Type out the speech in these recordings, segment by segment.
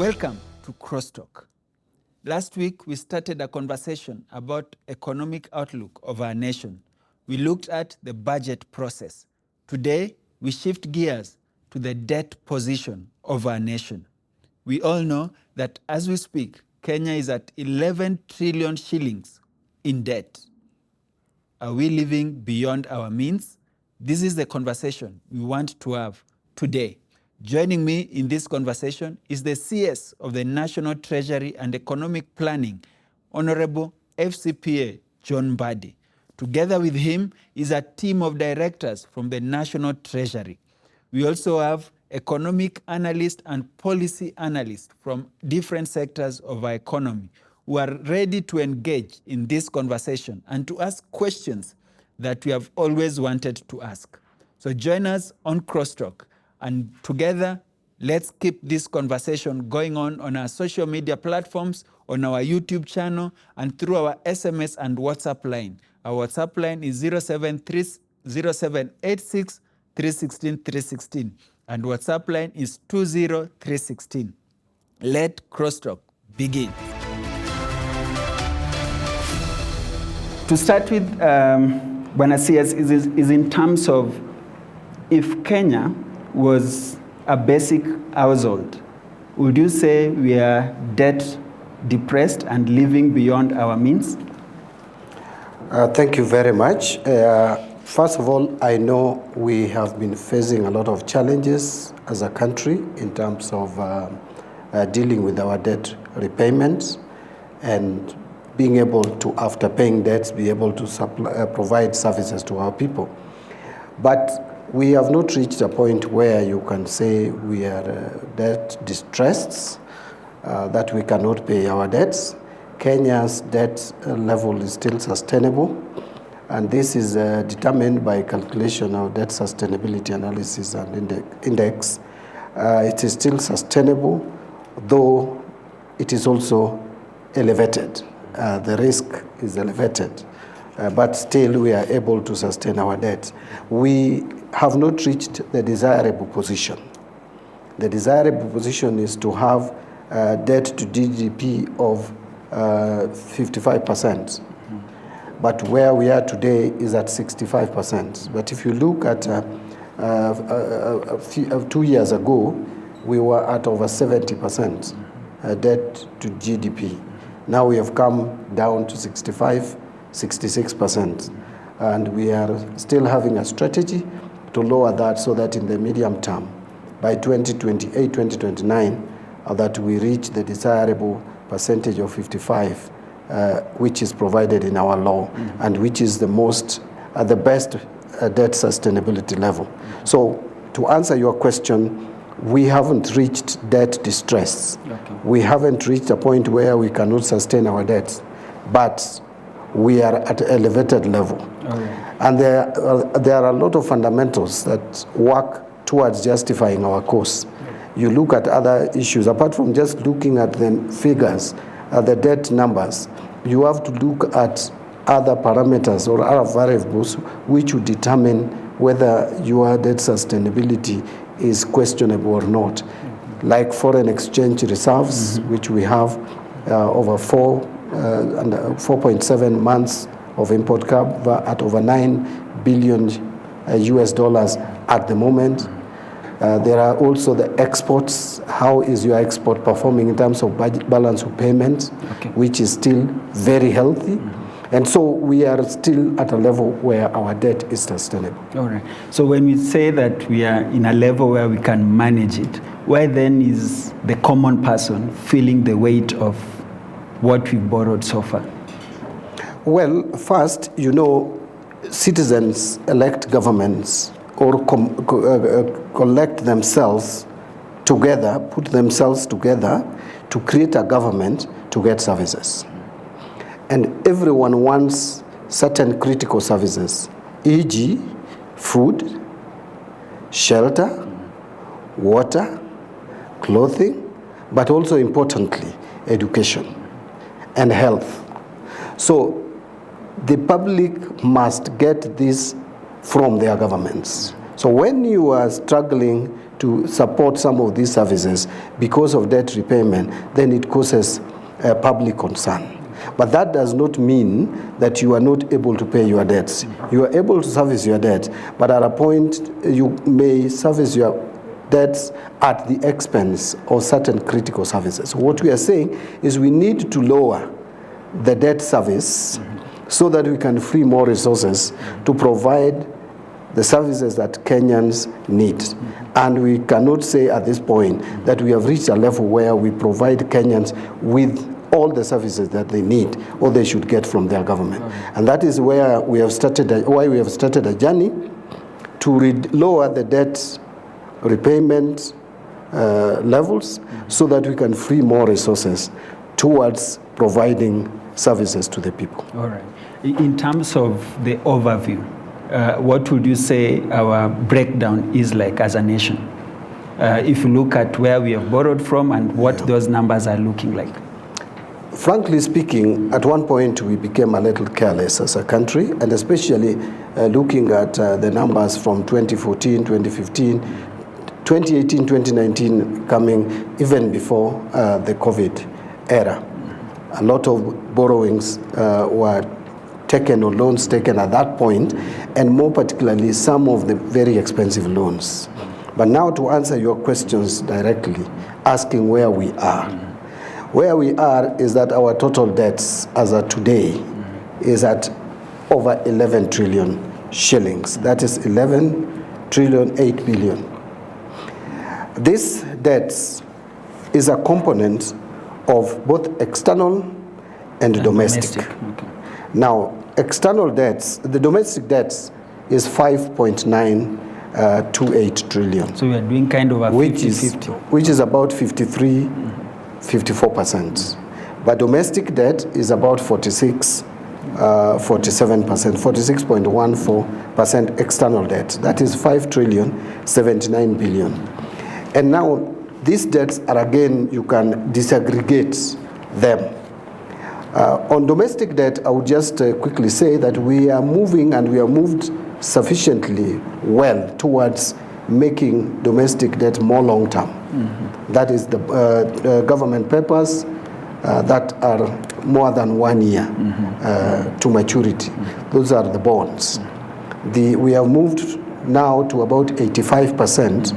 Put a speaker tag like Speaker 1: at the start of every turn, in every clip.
Speaker 1: Welcome to Crosstalk. Last week, we started a conversation about economic outlook of our nation. We looked at the budget process. Today, we shift gears to the debt position of our nation. We all know that as we speak, Kenya is at 11 trillion shillings in debt. Are we living beyond our means? This is the conversation we want to have today. Joining me in this conversation is the CS of the National Treasury and Economic Planning, Honorable FCPA John Mbadi. Together with him is a team of directors from the National Treasury. We also have economic analysts and policy analysts from different sectors of our economy who are ready to engage in this conversation and to ask questions that we have always wanted to ask. So join us on Crosstalk, and together, let's keep this conversation going on our social media platforms, on our YouTube channel, and through our SMS and WhatsApp line. Our WhatsApp line is 0786 316 316, and WhatsApp line is 20316. Let Crosstalk begin. To start with, Bwana CS, is in terms of if Kenya was a basic household, would you say we are debt depressed and living beyond our means?
Speaker 2: Thank you very much. First of all, I know we have been facing a lot of challenges as a country in terms of dealing with our debt repayments and being able to, after paying debts, be able to provide services to our people. But we have not reached a point where you can say we are debt distressed, that we cannot pay our debts. Kenya's debt level is still sustainable, and this is determined by calculation of debt sustainability analysis and index. It is still sustainable, though it is also elevated. The risk is elevated, but still we are able to sustain our debt. We have not reached the desirable position. The desirable position is to have debt to GDP of 55%. But where we are today is at 65%. But if you look at 2 years ago, we were at over 70% debt to GDP. Now we have come down to 65, 66%. And we are still having a strategy to lower that so that in the medium term, by 2028, 2029, that we reach the desirable percentage of 55, which is provided in our law, and which is the best debt sustainability level. So to answer your question, we haven't reached debt distress. Okay. We haven't reached a point where we cannot sustain our debts, but we are at an elevated level. Okay. And there are a lot of fundamentals that work towards justifying our course. You look at other issues, apart from just looking at the figures, the debt numbers, you have to look at other parameters or other variables which will determine whether your debt sustainability is questionable or not. Like foreign exchange reserves, which we have over 4.7 months of import cover at over $9 billion US dollars at the moment. There are also the exports. How is your export performing in terms of balance of payments, which is still very healthy. And so we are still at a level where our debt is sustainable.
Speaker 1: All right. So when we say that we are in a level where we can manage it, why then is the common person feeling the weight of what we've borrowed so far?
Speaker 2: Well, first, citizens elect governments or collect themselves together, put themselves together to create a government to get services. And everyone wants certain critical services, e.g., food, shelter, water, clothing, but also importantly, education and health. So the public must get this from their governments. So when you are struggling to support some of these services because of debt repayment, then it causes public concern. But that does not mean that you are not able to pay your debts. You are able to service your debt, but at a point you may service your debts at the expense of certain critical services. What we are saying is we need to lower the debt service so that we can free more resources to provide the services that Kenyans need. And we cannot say at this point that we have reached a level where we provide Kenyans with all the services that they need or they should get from their government. And that is where we have started, why we have started a journey to lower the debt repayment levels so that we can free more resources towards providing services to the people.
Speaker 1: All right. In terms of the overview, what would you say our breakdown is like as a nation? If you look at where we have borrowed from and what those numbers are looking like.
Speaker 2: Frankly speaking, at one point we became a little careless as a country, and especially looking at the numbers from 2014, 2015, 2018, 2019 coming even before the COVID era. A lot of borrowings were taken or loans taken at that point, and more particularly some of the very expensive loans. But now to answer your questions directly, asking where we are. Where we are is that our total debts as of today is at over 11 trillion shillings. That is 11 trillion 8 billion. This debts is a component of both external and domestic.
Speaker 1: Okay.
Speaker 2: Now, external debts, the domestic debts is 5.928 trillion.
Speaker 1: So we are doing kind of a 50-50.
Speaker 2: Which is about 54%. But domestic debt is about 47%, 46.14% external debt. That is 5 trillion 79 billion. And now these debts are, again, you can disaggregate them. On domestic debt, I would just quickly say that we are moving, and we are moved sufficiently well towards making domestic debt more long-term. That is the government papers that are more than 1 year to maturity. Those are the bonds. We have moved now to about 85%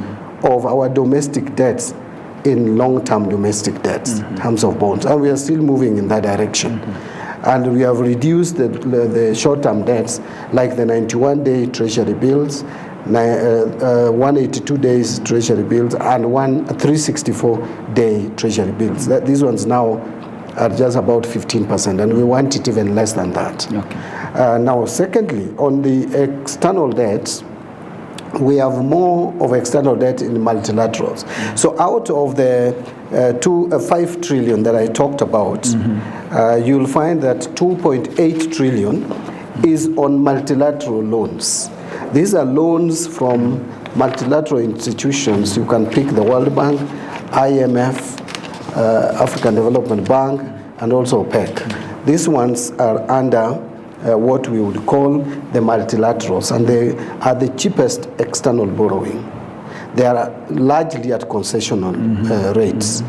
Speaker 2: of our domestic debts in long-term domestic debts, in terms of bonds, and we are still moving in that direction. And we have reduced the short-term debts, like the 91-day treasury bills, 182 days treasury bills, and 364-day treasury bills. These ones now are just about 15%, and we want it even less than that.
Speaker 1: Okay.
Speaker 2: Now, secondly, on the external debts, we have more of external debt in multilaterals. So out of the 5 trillion that I talked about, you'll find that 2.8 trillion is on multilateral loans. These are loans from multilateral institutions. You can pick the World Bank, IMF, African Development Bank, and also OPEC. These ones are under what we would call the multilaterals, and they are the cheapest external borrowing. They are largely at concessional rates.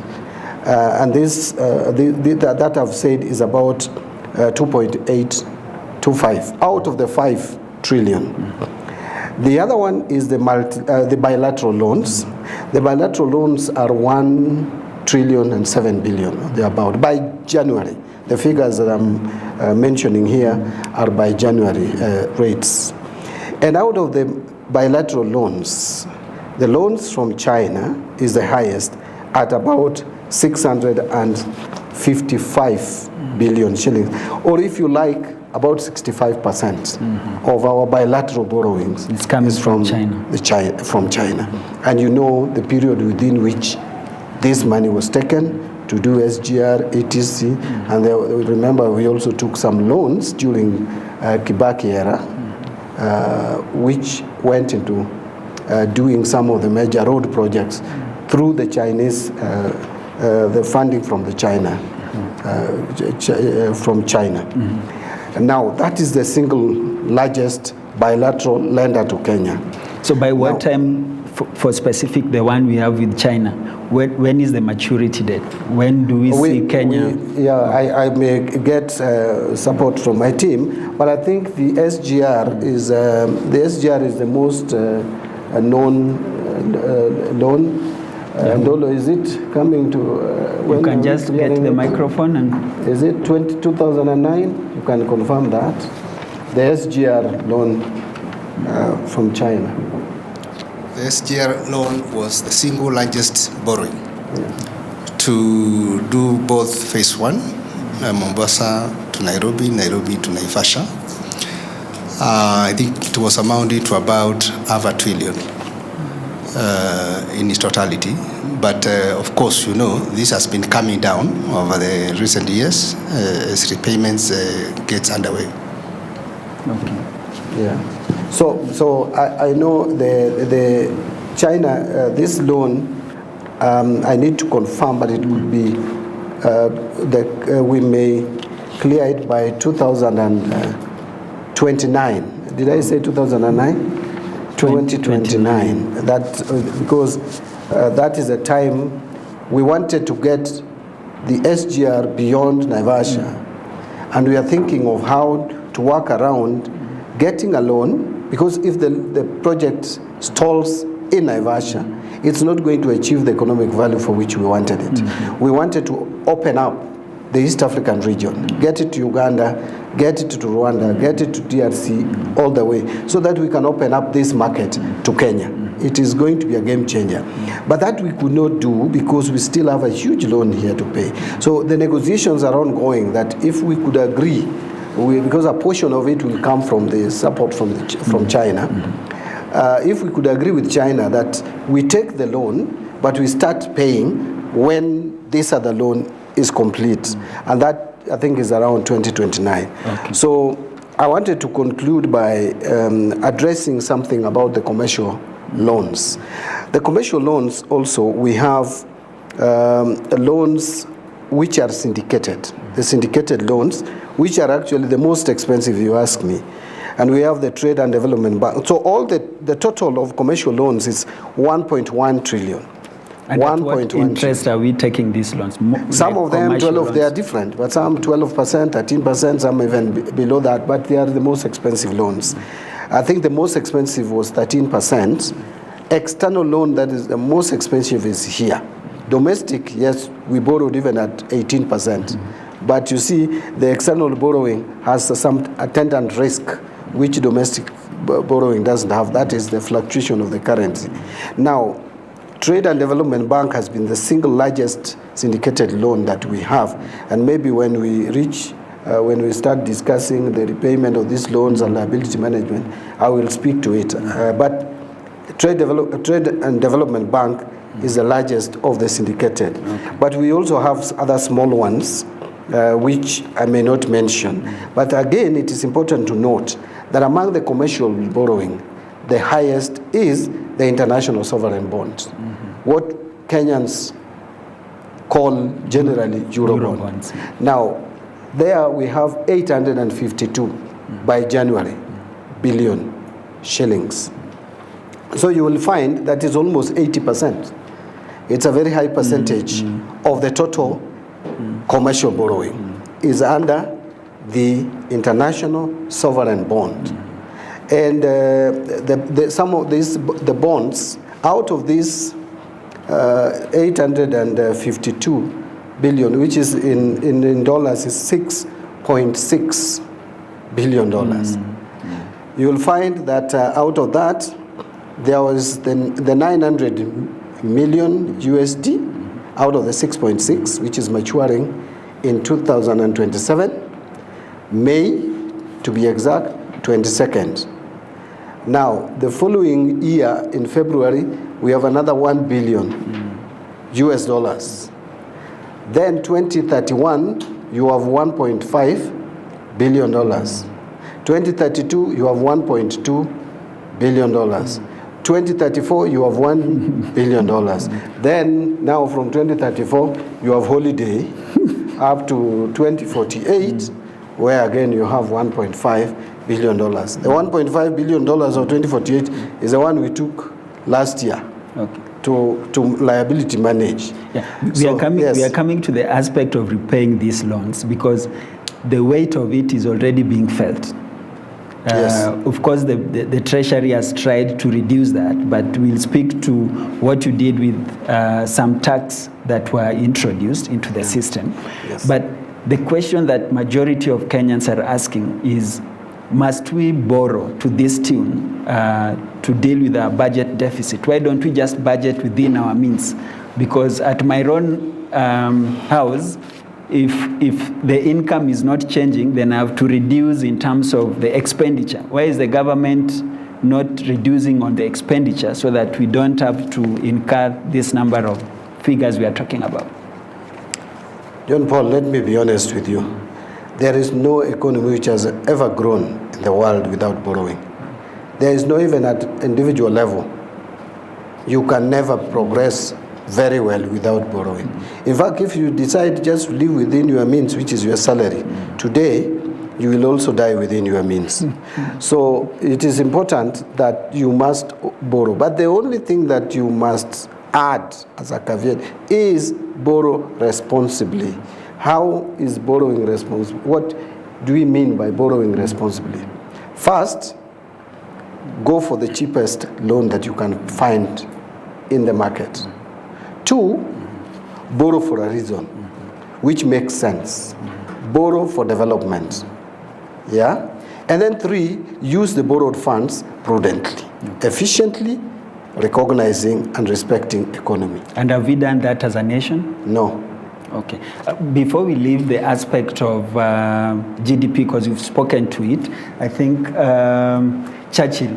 Speaker 2: And this, that I've said, is about 2.825 out of the 5 trillion. The other one is the bilateral loans. The bilateral loans are 1 trillion and 7 billion, they're about, by January. The figures that I'm mentioning here are by January rates. And out of the bilateral loans, the loans from China is the highest at about 655 billion shillings, or if you like, about 65% of our bilateral borrowings
Speaker 1: is from China.
Speaker 2: From China. And you know the period within which this money was taken to do SGR, etc. And remember, we also took some loans during Kibaki era, which went into doing some of the major road projects through the Chinese, the funding from the China, And now that is the single largest bilateral lender to Kenya.
Speaker 1: So by what time, for specific, the one we have with China, when is the maturity date? When do we see Kenya?
Speaker 2: I may get support from my team, but I think the SGR is the most known loan. Ndolo, is it coming to...
Speaker 1: you can just get the microphone and...
Speaker 2: Is it 2009? You can confirm that. The SGR loan from China.
Speaker 3: The SGR loan was the single largest borrowing to do both phase 1, Mombasa to Nairobi, Nairobi to Naivasha. I think it was amounting to about half $1 trillion in its totality. But of course, this has been coming down over the recent years as repayments gets underway.
Speaker 1: Okay.
Speaker 2: Yeah. So I know the China, this loan, I need to confirm, but it could be we may clear it by 2029. Did I say 2009? 2029. That because that is a time we wanted to get the SGR beyond Naivasha, and we are thinking of how to work around getting a loan, because if the project stalls in Naivasha, it's not going to achieve the economic value for which we wanted it. We wanted to open up the East African region, get it to Uganda, get it to Rwanda, get it to DRC, all the way, so that we can open up this market to Kenya. It is going to be a game changer. But that we could not do because we still have a huge loan here to pay. So the negotiations are ongoing that if we could agree, because a portion of it will come from the support from China, if we could agree with China that we take the loan, but we start paying when this other loan is complete. And that, I think, is around 2029. Okay. So I wanted to conclude by addressing something about the commercial loans. The commercial loans also, we have loans which are syndicated. The syndicated loans, which are actually the most expensive, you ask me. And we have the Trade and Development Bank. So all the total of commercial loans is 1.1 trillion.
Speaker 1: And at what interest are we taking these loans?
Speaker 2: Some of them, 12, they are different, but some 12%, 13%, some even below that, but they are the most expensive loans. I think the most expensive was 13%. External loan that is the most expensive is here. Domestic, yes, we borrowed even at 18%. But you see, the external borrowing has some attendant risk, which domestic borrowing doesn't have. That is the fluctuation of the currency. Now, Trade and Development Bank has been the single largest syndicated loan that we have. And maybe when we start discussing the repayment of these loans and liability management, I will speak to it. But Trade and Development Bank is the largest of the syndicated. Okay. But we also have other small ones, which I may not mention. But again, it is important to note that among the commercial borrowing, the highest is the international sovereign bonds, what Kenyans call generally Eurobonds. Now, there we have 852 by January billion shillings. So you will find that is almost 80%. It's a very high percentage of the total commercial borrowing is under the international sovereign bond. And some of the bonds, out of these 852 billion, which is in dollars, is $6.6 billion. You will find that out of that, there was the 900 million USD out of the 6.6, which is maturing in 2027, May, to be exact, 22nd. Now, the following year, in February, we have another 1 billion US dollars. Then 2031, you have 1.5 billion dollars. 2032, you have 1.2 billion dollars. 2034, you have $1 billion. Then, now from 2034, you have holiday up to 2048, where again you have 1.5 billion. The $1.5 billion of 2048 is the one we took last year.
Speaker 1: Okay.
Speaker 2: To liability manage.
Speaker 1: Yeah. We are coming to the aspect of repaying these loans because the weight of it is already being felt.
Speaker 2: Yes.
Speaker 1: Of course, the Treasury has tried to reduce that, but we'll speak to what you did with some tax that were introduced into the system.
Speaker 2: Yes.
Speaker 1: But the question that majority of Kenyans are asking is, must we borrow to this tune to deal with our budget deficit? Why don't we just budget within our means? Because at my own house, if the income is not changing, then I have to reduce in terms of the expenditure. Why is the government not reducing on the expenditure so that we don't have to incur this number of figures we are talking about?
Speaker 2: John Paul, let me be honest with you. There is no economy which has ever grown in the world without borrowing. There is no even at individual level. You can never progress very well without borrowing. In fact, if you decide just to live within your means, which is your salary, today you will also die within your means. So it is important that you must borrow. But the only thing that you must add as a caveat is borrow responsibly. How is borrowing responsible? What do we mean by borrowing responsibly? First, go for the cheapest loan that you can find in the market. Two, borrow for a reason, which makes sense. Borrow for development. Yeah? And then three, use the borrowed funds prudently, efficiently, recognizing and respecting economy.
Speaker 1: And have we done that as a nation?
Speaker 2: No.
Speaker 1: Okay. Before we leave the aspect of GDP, because you've spoken to it, I think Churchill,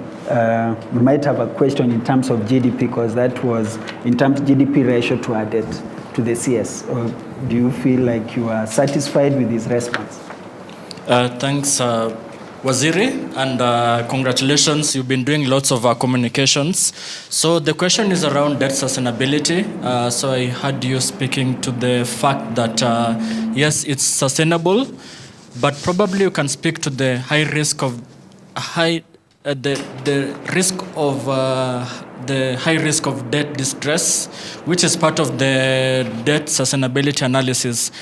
Speaker 1: we might have a question in terms of GDP, because that was in terms of GDP ratio to our debt to the CS. Or do you feel like you are satisfied with his response?
Speaker 4: Thanks, Waziri, and congratulations. You've been doing lots of communications. So the question is around debt sustainability. So I heard you speaking to the fact that, yes, it's sustainable, but probably you can speak to the high risk of the high risk of debt distress, which is part of the debt sustainability analysis.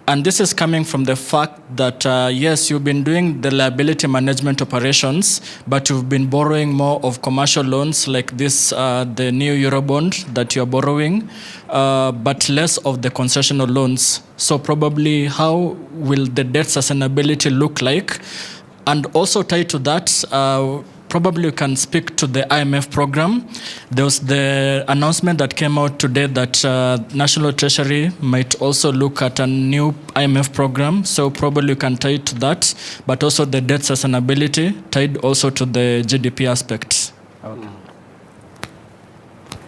Speaker 4: And this is coming from the fact that, yes, you've been doing the liability management operations, but you've been borrowing more of commercial loans like this, the new Eurobond that you're borrowing, but less of the concessional loans. So probably how will the debt sustainability look like? And also tied to that, probably you can speak to the IMF program. There was the announcement that came out today that National Treasury might also look at a new IMF program. So probably you can tie it to that, but also the debt sustainability tied also to the GDP aspect.
Speaker 1: Okay.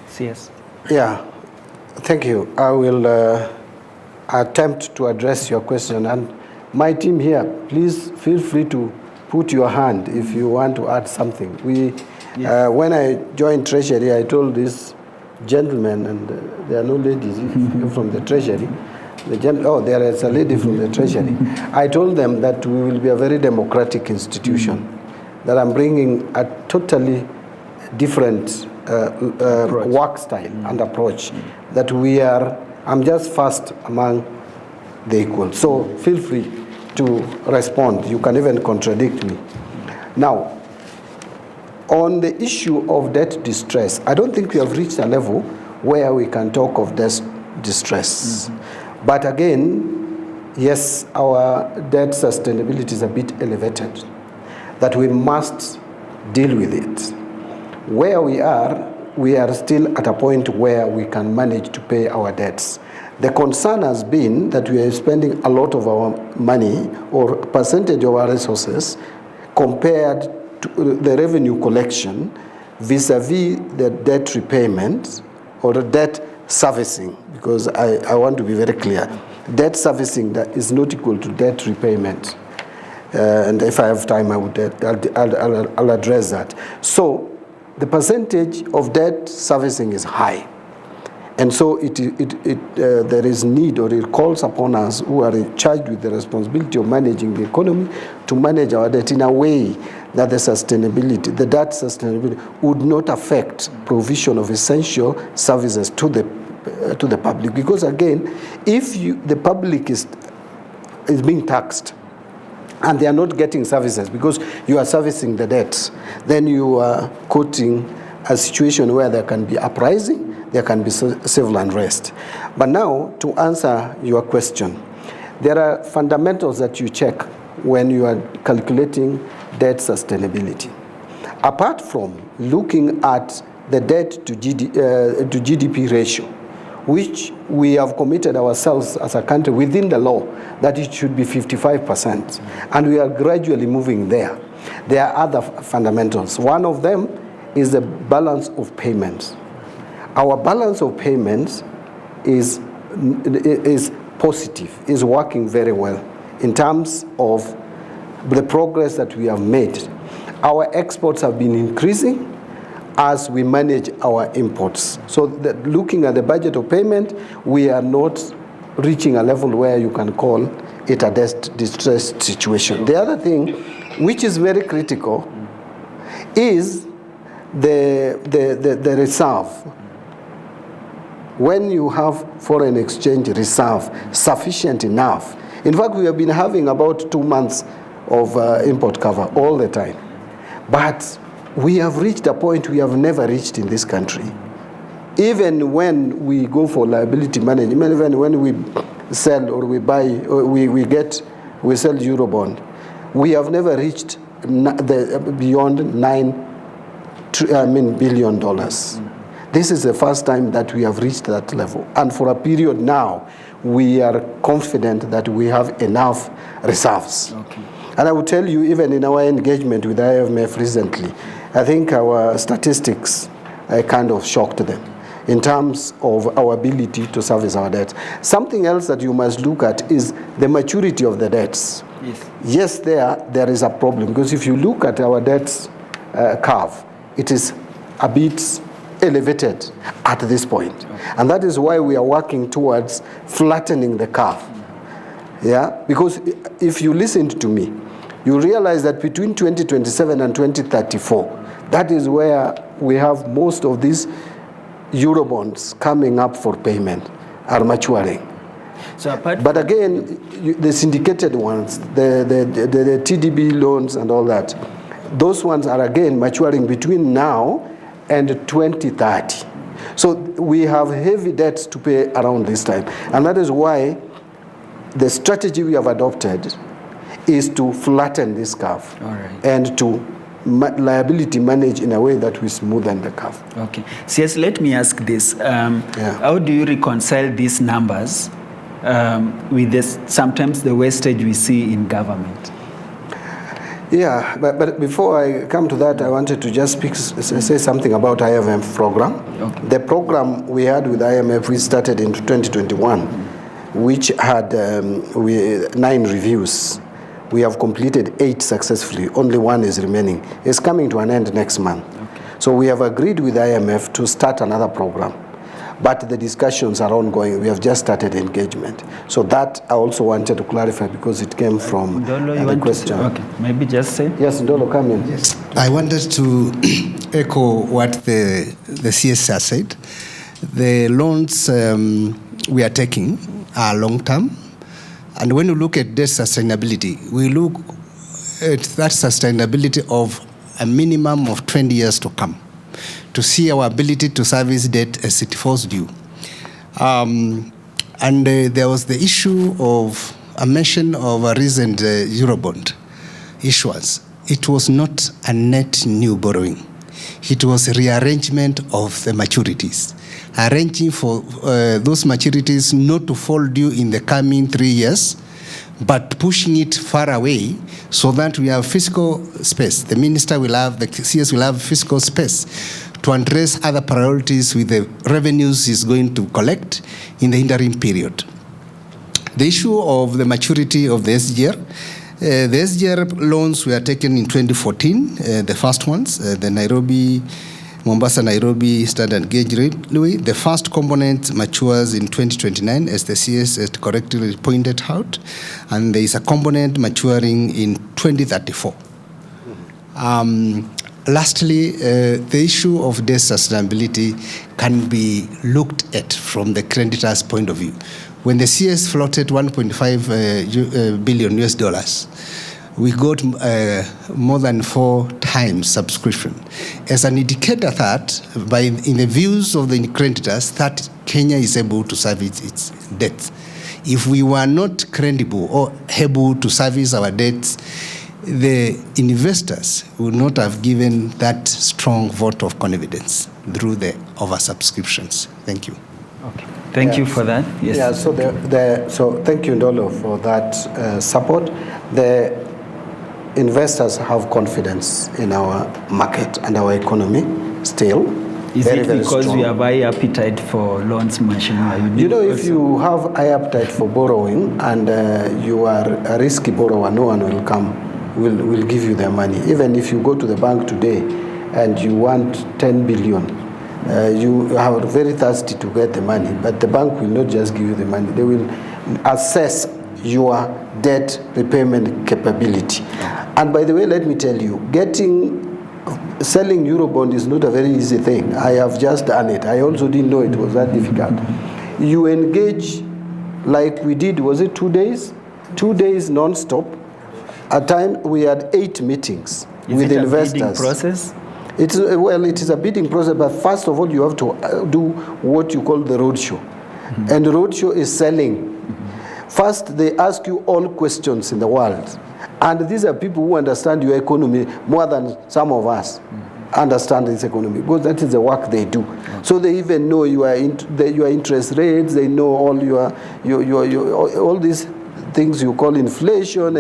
Speaker 1: CS.
Speaker 2: Yeah, thank you. I will attempt to address your question. And my team here, please feel free to put your hand if you want to add something. When I joined Treasury, I told this gentleman, and there are no ladies from the Treasury. There is a lady from the Treasury. I told them that we will be a very democratic institution, that I'm bringing a totally different work style and approach, that I'm just first among the equal. So feel free to respond. You can even contradict me. Now, on the issue of debt distress, I don't think we have reached a level where we can talk of debt distress. But again, yes, our debt sustainability is a bit elevated, that we must deal with it. Where we are still at a point where we can manage to pay our debts. The concern has been that we are spending a lot of our money or percentage of our resources compared to the revenue collection vis-a-vis the debt repayment or the debt servicing, because I want to be very clear. Debt servicing that is not equal to debt repayment. And if I have time, I'll address that. So the percentage of debt servicing is high. And so there is need, or it calls upon us who are charged with the responsibility of managing the economy to manage our debt in a way that the debt sustainability would not affect provision of essential services to the public. Because again, if the public is being taxed and they are not getting services because you are servicing the debts, then you are quoting a situation where there can be uprising, there can be civil unrest. But now, to answer your question, there are fundamentals that you check when you are calculating debt sustainability. Apart from looking at the debt to GDP ratio, which we have committed ourselves as a country within the law that it should be 55%, and we are gradually moving there. There are other fundamentals. One of them is the balance of payments. Our balance of payments is positive, is working very well in terms of the progress that we have made. Our exports have been increasing as we manage our imports. So looking at the budget of payment, we are not reaching a level where you can call it a distressed situation. The other thing, which is very critical, is the reserve. When you have foreign exchange reserve sufficient enough, in fact, we have been having about 2 months of import cover all the time. But we have reached a point we have never reached in this country. Even when we go for liability management, even when we sell or we buy, or we sell Eurobond, we have never reached beyond $9 billion. This is the first time that we have reached that level. And for a period now, we are confident that we have enough reserves. Okay. And I will tell you, even in our engagement with IMF recently, I think our statistics kind of shocked them in terms of our ability to service our debts. Something else that you must look at is the maturity of the debts. Yes, there is a problem, because if you look at our debts curve, it is a bit elevated at this point. Okay. And that is why we are working towards flattening the curve. Yeah, because if you listened to me, you realize that between 2027 and 2034, that is where we have most of these Eurobonds coming up for payment are maturing. So but again, the syndicated ones, the TDB loans and all that, those ones are again maturing between now and 2030. So we have heavy debts to pay around this time. And that is why the strategy we have adopted is to flatten this curve. All right. And to liability manage in a way that we smoothen the curve.
Speaker 1: Okay. CS, let me ask this. How do you reconcile these numbers with this, sometimes the wastage we see in government?
Speaker 2: Yeah, but before I come to that, I wanted to just say something about IMF program. Okay. The program we had with IMF, we started in 2021, which had 9 reviews. We have completed 8 successfully. Only 1 is remaining. It's coming to an end next month. Okay. So we have agreed with IMF to start another program. But the discussions are ongoing. We have just started engagement. So that I also wanted to clarify, because it came from the question.
Speaker 1: Okay, maybe just say.
Speaker 2: Yes, Ndolo, come in.
Speaker 3: Yes. I wanted to echo what the CSR said. The loans we are taking are long-term. And when you look at debt sustainability, we look at that sustainability of a minimum of 20 years to come, to see our ability to service debt as it falls due. There was the issue of a mention of a recent Eurobond issuance. It was not a net new borrowing. It was a rearrangement of the maturities, arranging for those maturities not to fall due in the coming 3 years, but pushing it far away so that we have fiscal space. The minister will have, the CS will have fiscal space to address other priorities with the revenues is going to collect in the interim period. The issue of the maturity of the SGR, the SGR loans were taken in 2014, the first ones, the Nairobi Mombasa-Nairobi standard gauge railway. The first component matures in 2029, as the CS has correctly pointed out, and there is a component maturing in 2034. Lastly, the issue of debt sustainability can be looked at from the creditor's point of view. When the CS floated 1.5 billion US dollars, we got more than 4 times subscription. As an indicator that, in the views of the creditors, that Kenya is able to service its debts. If we were not credible or able to service our debts, the investors would not have given that strong vote of confidence through the oversubscriptions. Thank you.
Speaker 1: Okay. Thank you for that. Yes.
Speaker 2: Yeah, so thank you, Ndolo, for that support. The investors have confidence in our market and our economy still.
Speaker 1: Is
Speaker 2: very,
Speaker 1: it
Speaker 2: very
Speaker 1: because
Speaker 2: strong.
Speaker 1: we have high appetite for loans, Mheshimiwa?
Speaker 2: You know, if you have high appetite for borrowing and you are a risky borrower, no one will come, will give you their money. Even if you go to the bank today and you want 10 billion, you are very thirsty to get the money, but the bank will not just give you the money. They will assess your debt repayment capability. And by the way, let me tell you, selling Eurobond is not a very easy thing. I have just done it. I also didn't know it was that difficult. You engage like we did, was it 2 days? 2 days non-stop. At time we had 8 meetings with investors.
Speaker 1: Bidding process?
Speaker 2: It is a bidding process, but first of all, you have to do what you call the roadshow. And the roadshow is selling. First, they ask you all questions in the world. And these are people who understand your economy more than some of us understand this economy, because that is the work they do. So they even know your interest rates, they know all all these things you call inflation,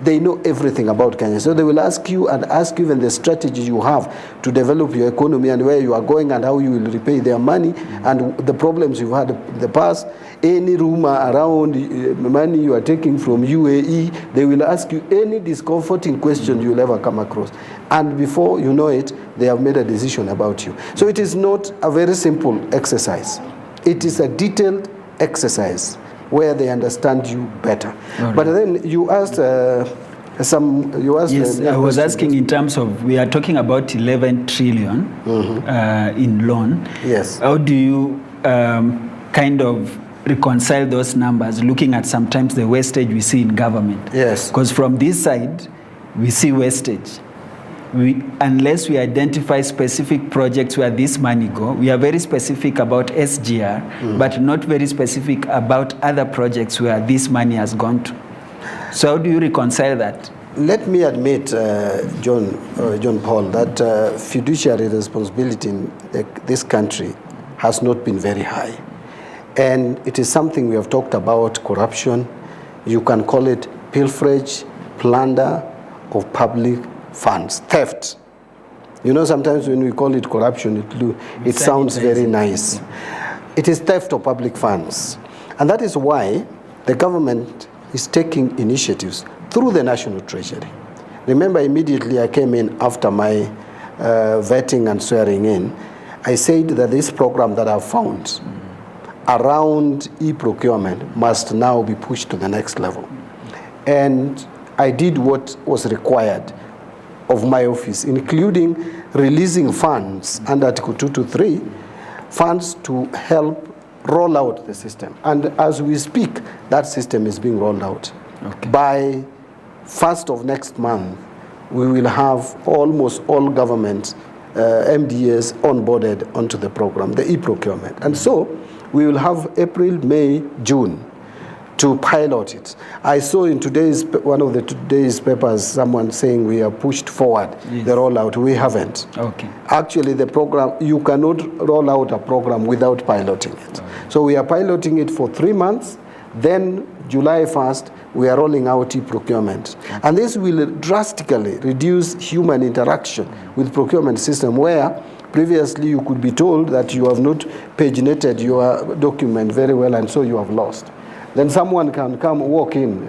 Speaker 2: they know everything about Kenya. So they will ask you and ask even the strategy you have to develop your economy and where you are going and how you will repay their money and the problems you've had in the past. Any rumor around money you are taking from UAE, they will ask you any discomforting question you'll ever come across. And before you know it, they have made a decision about you. So it is not a very simple exercise. It is a detailed exercise where they understand you better. Right. But then you asked yes,
Speaker 1: I was asking in terms of, we are talking about 11 trillion in loan.
Speaker 2: Yes.
Speaker 1: How do you kind of reconcile those numbers, looking at sometimes the wastage we see in government?
Speaker 2: Yes.
Speaker 1: Because from this side, we see wastage. Unless we identify specific projects where this money go, we are very specific about SGR, but not very specific about other projects where this money has gone to. So how do you reconcile that?
Speaker 2: Let me admit, John Paul, that fiduciary responsibility in this country has not been very high. And it is something we have talked about, corruption. You can call it pilferage, plunder of public funds, theft. You know, sometimes when we call it corruption, it sounds very nice. It is theft of public funds. And that is why the government is taking initiatives through the National Treasury. Remember, immediately I came in after my vetting and swearing in, I said that this program that I've found around e-procurement must now be pushed to the next level. And I did what was required of my office, including releasing funds under Article 223, funds to help roll out the system. And as we speak, that system is being rolled out. Okay. By 1st of next month, we will have almost all government MDAs onboarded onto the program, the e-procurement. And so we will have April, May, June to pilot it. I saw in one of today's papers, someone saying we have pushed forward the rollout. We haven't.
Speaker 1: Okay.
Speaker 2: Actually, the program, you cannot roll out a program without piloting it. So we are piloting it for 3 months. Then July 1st, we are rolling out e-procurement. And this will drastically reduce human interaction with procurement system, where previously you could be told that you have not paginated your document very well and so you have lost. Then someone can come walk in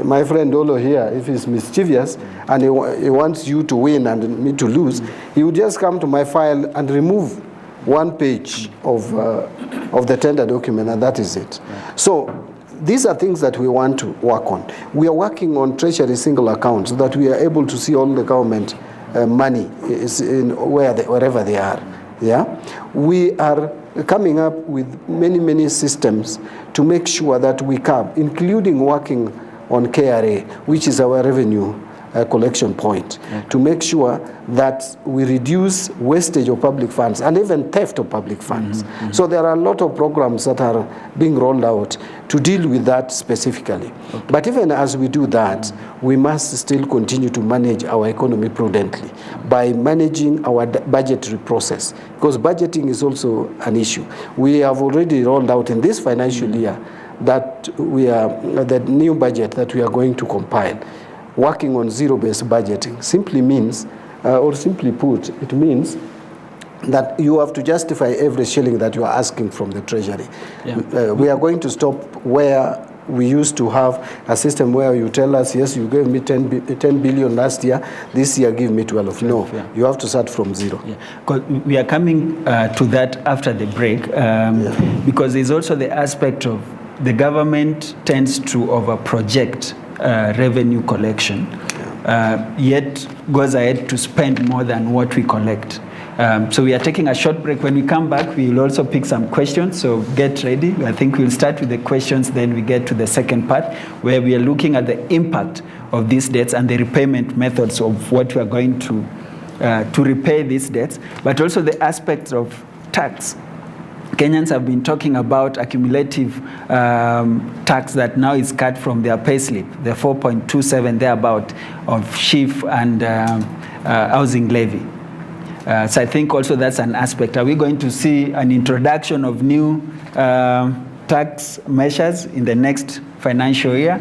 Speaker 2: my friend Olo here, if he's mischievous and he wants you to win and me to lose, he would just come to my file and remove one page of the tender document, and that is it. So these are things that we want to work on. We are working on Treasury single accounts so that we are able to see all the government money is in wherever they are. Yeah, we are coming up with many systems to make sure that we curb, including working on KRA, which is our revenue collection point, to make sure that we reduce wastage of public funds and even theft of public funds. So there are a lot of programs that are being rolled out to deal with that specifically. But even as we do that, we must still continue to manage our economy prudently by managing our budgetary process, because budgeting is also an issue. We have already rolled out in this financial year that the new budget that we are going to compile, working on zero-based budgeting simply means, or simply put, it means that you have to justify every shilling that you are asking from the Treasury. We are going to stop where we used to have a system where you tell us, yes, you gave me 10 billion last year, this year give me 12. No, you have to start from zero.
Speaker 1: Because we are coming to that after the break, because there's also the aspect of the government tends to over-project revenue collection, yet goes ahead to spend more than what we collect. So we are taking a short break. When we come back, we will also pick some questions, so get ready. I think we'll start with the questions, then we get to the second part, where we are looking at the impact of these debts and the repayment methods of what we are going to repay these debts, but also the aspects of tax. Kenyans have been talking about accumulative tax that now is cut from their payslip, the 4.27 thereabout of SHIF and housing levy. So I think also that's an aspect. Are we going to see an introduction of new tax measures in the next financial year?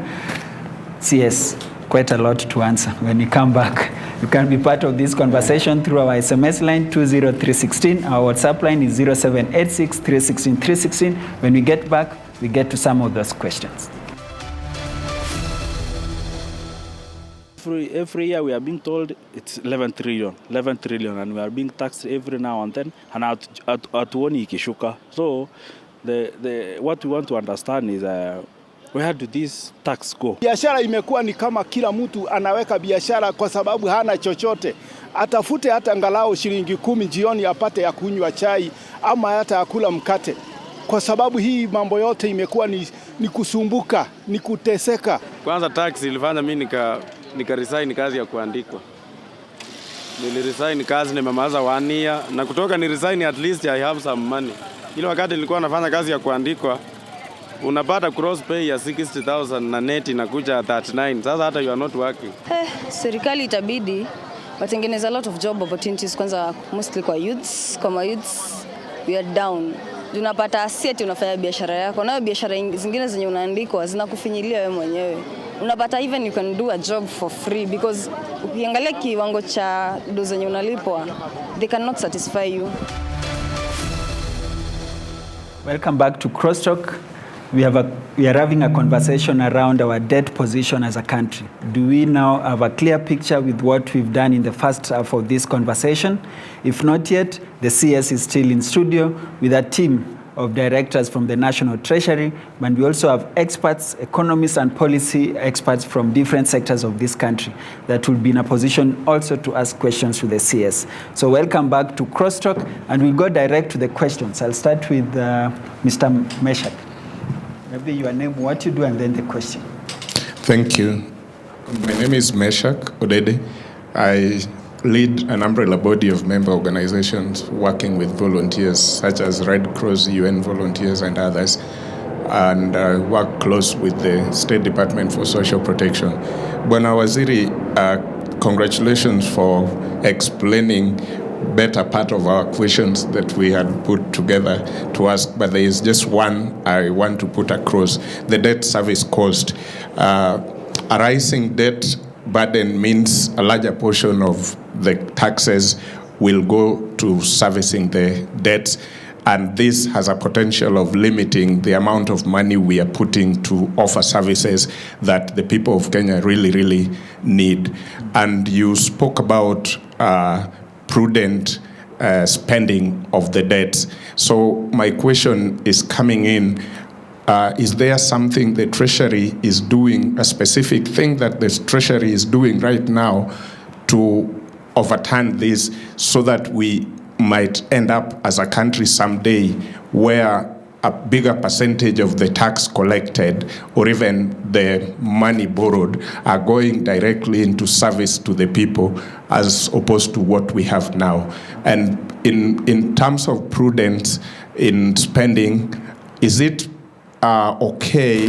Speaker 1: Yes, quite a lot to answer when we come back. You can be part of this conversation through our SMS line 20316. Our WhatsApp line is 0786 316 316. When we get back, we get to some of those questions.
Speaker 5: Every year we are being told it's 11 trillion, and we are being taxed every now and then, and hatuoni ikishuka. So what we want to understand is where do this tax go?
Speaker 6: Biashara imekuwa ni kama kila mtu anaweka biashara kwa sababu hana chochote. Atafute hata angalau shilingi 10 jioni apate ya kunywa chai ama hata ya kula mkate. Kwa sababu hii mambo yote imekuwa ni kusumbuka, ni kuteseka.
Speaker 7: Kwanza tax ilifanya mimi nika resign kazi ya kuandikwa. Niliresign kazi nimemaliza 1 year, na kutoka ni resign at least I have some money. Ile wakati nilikuwa nafanya kazi ya kuandikwa, unapata cross pay ya 60,000 na net inakuja 39. Sasa hata you are not working.
Speaker 8: Serikali itabidi watengeneza a lot of job opportunities, kwanza mostly kwa youths. Kama youths we are down. Unapata asset, unafanya biashara yako, nayo biashara zingine zenye unaandikwa zinakufinyilia wewe mwenyewe. Unapata even you can do a job for free, because ukiangalia kiwango cha do zenye unalipwa, they cannot satisfy you.
Speaker 1: Welcome back to Crosstalk. We are having a conversation around our debt position as a country. Do we now have a clear picture with what we've done in the first half of this conversation? If not yet, the CS is still in studio with a team of directors from the National Treasury, and we also have experts, economists and policy experts from different sectors of this country that will be in a position also to ask questions to the CS. So welcome back to Crosstalk, and we'll go direct to the questions. I'll start with Mr. Meshak. Maybe your name, what you do, and then the question.
Speaker 9: Thank you. My name is Meshak Odede. I lead an umbrella body of member organizations working with volunteers such as Red Cross, UN volunteers, and others. And I work close with the State Department for Social Protection. Bwana Waziri, congratulations for explaining better part of our questions that we had put together to ask, but there is just one I want to put across. The debt service cost. A rising debt burden means a larger portion of the taxes will go to servicing the debts, And this has a potential of limiting the amount of money we are putting to offer services that the people of Kenya really, really need. And you spoke about prudent spending of the debts. So my question is coming in, is there something the Treasury is doing, a specific thing that the Treasury is doing right now to overturn this so that we might end up as a country someday where a bigger percentage of the tax collected or even the money borrowed are going directly into service to the people as opposed to what we have now? And in terms of prudence in spending, is it okay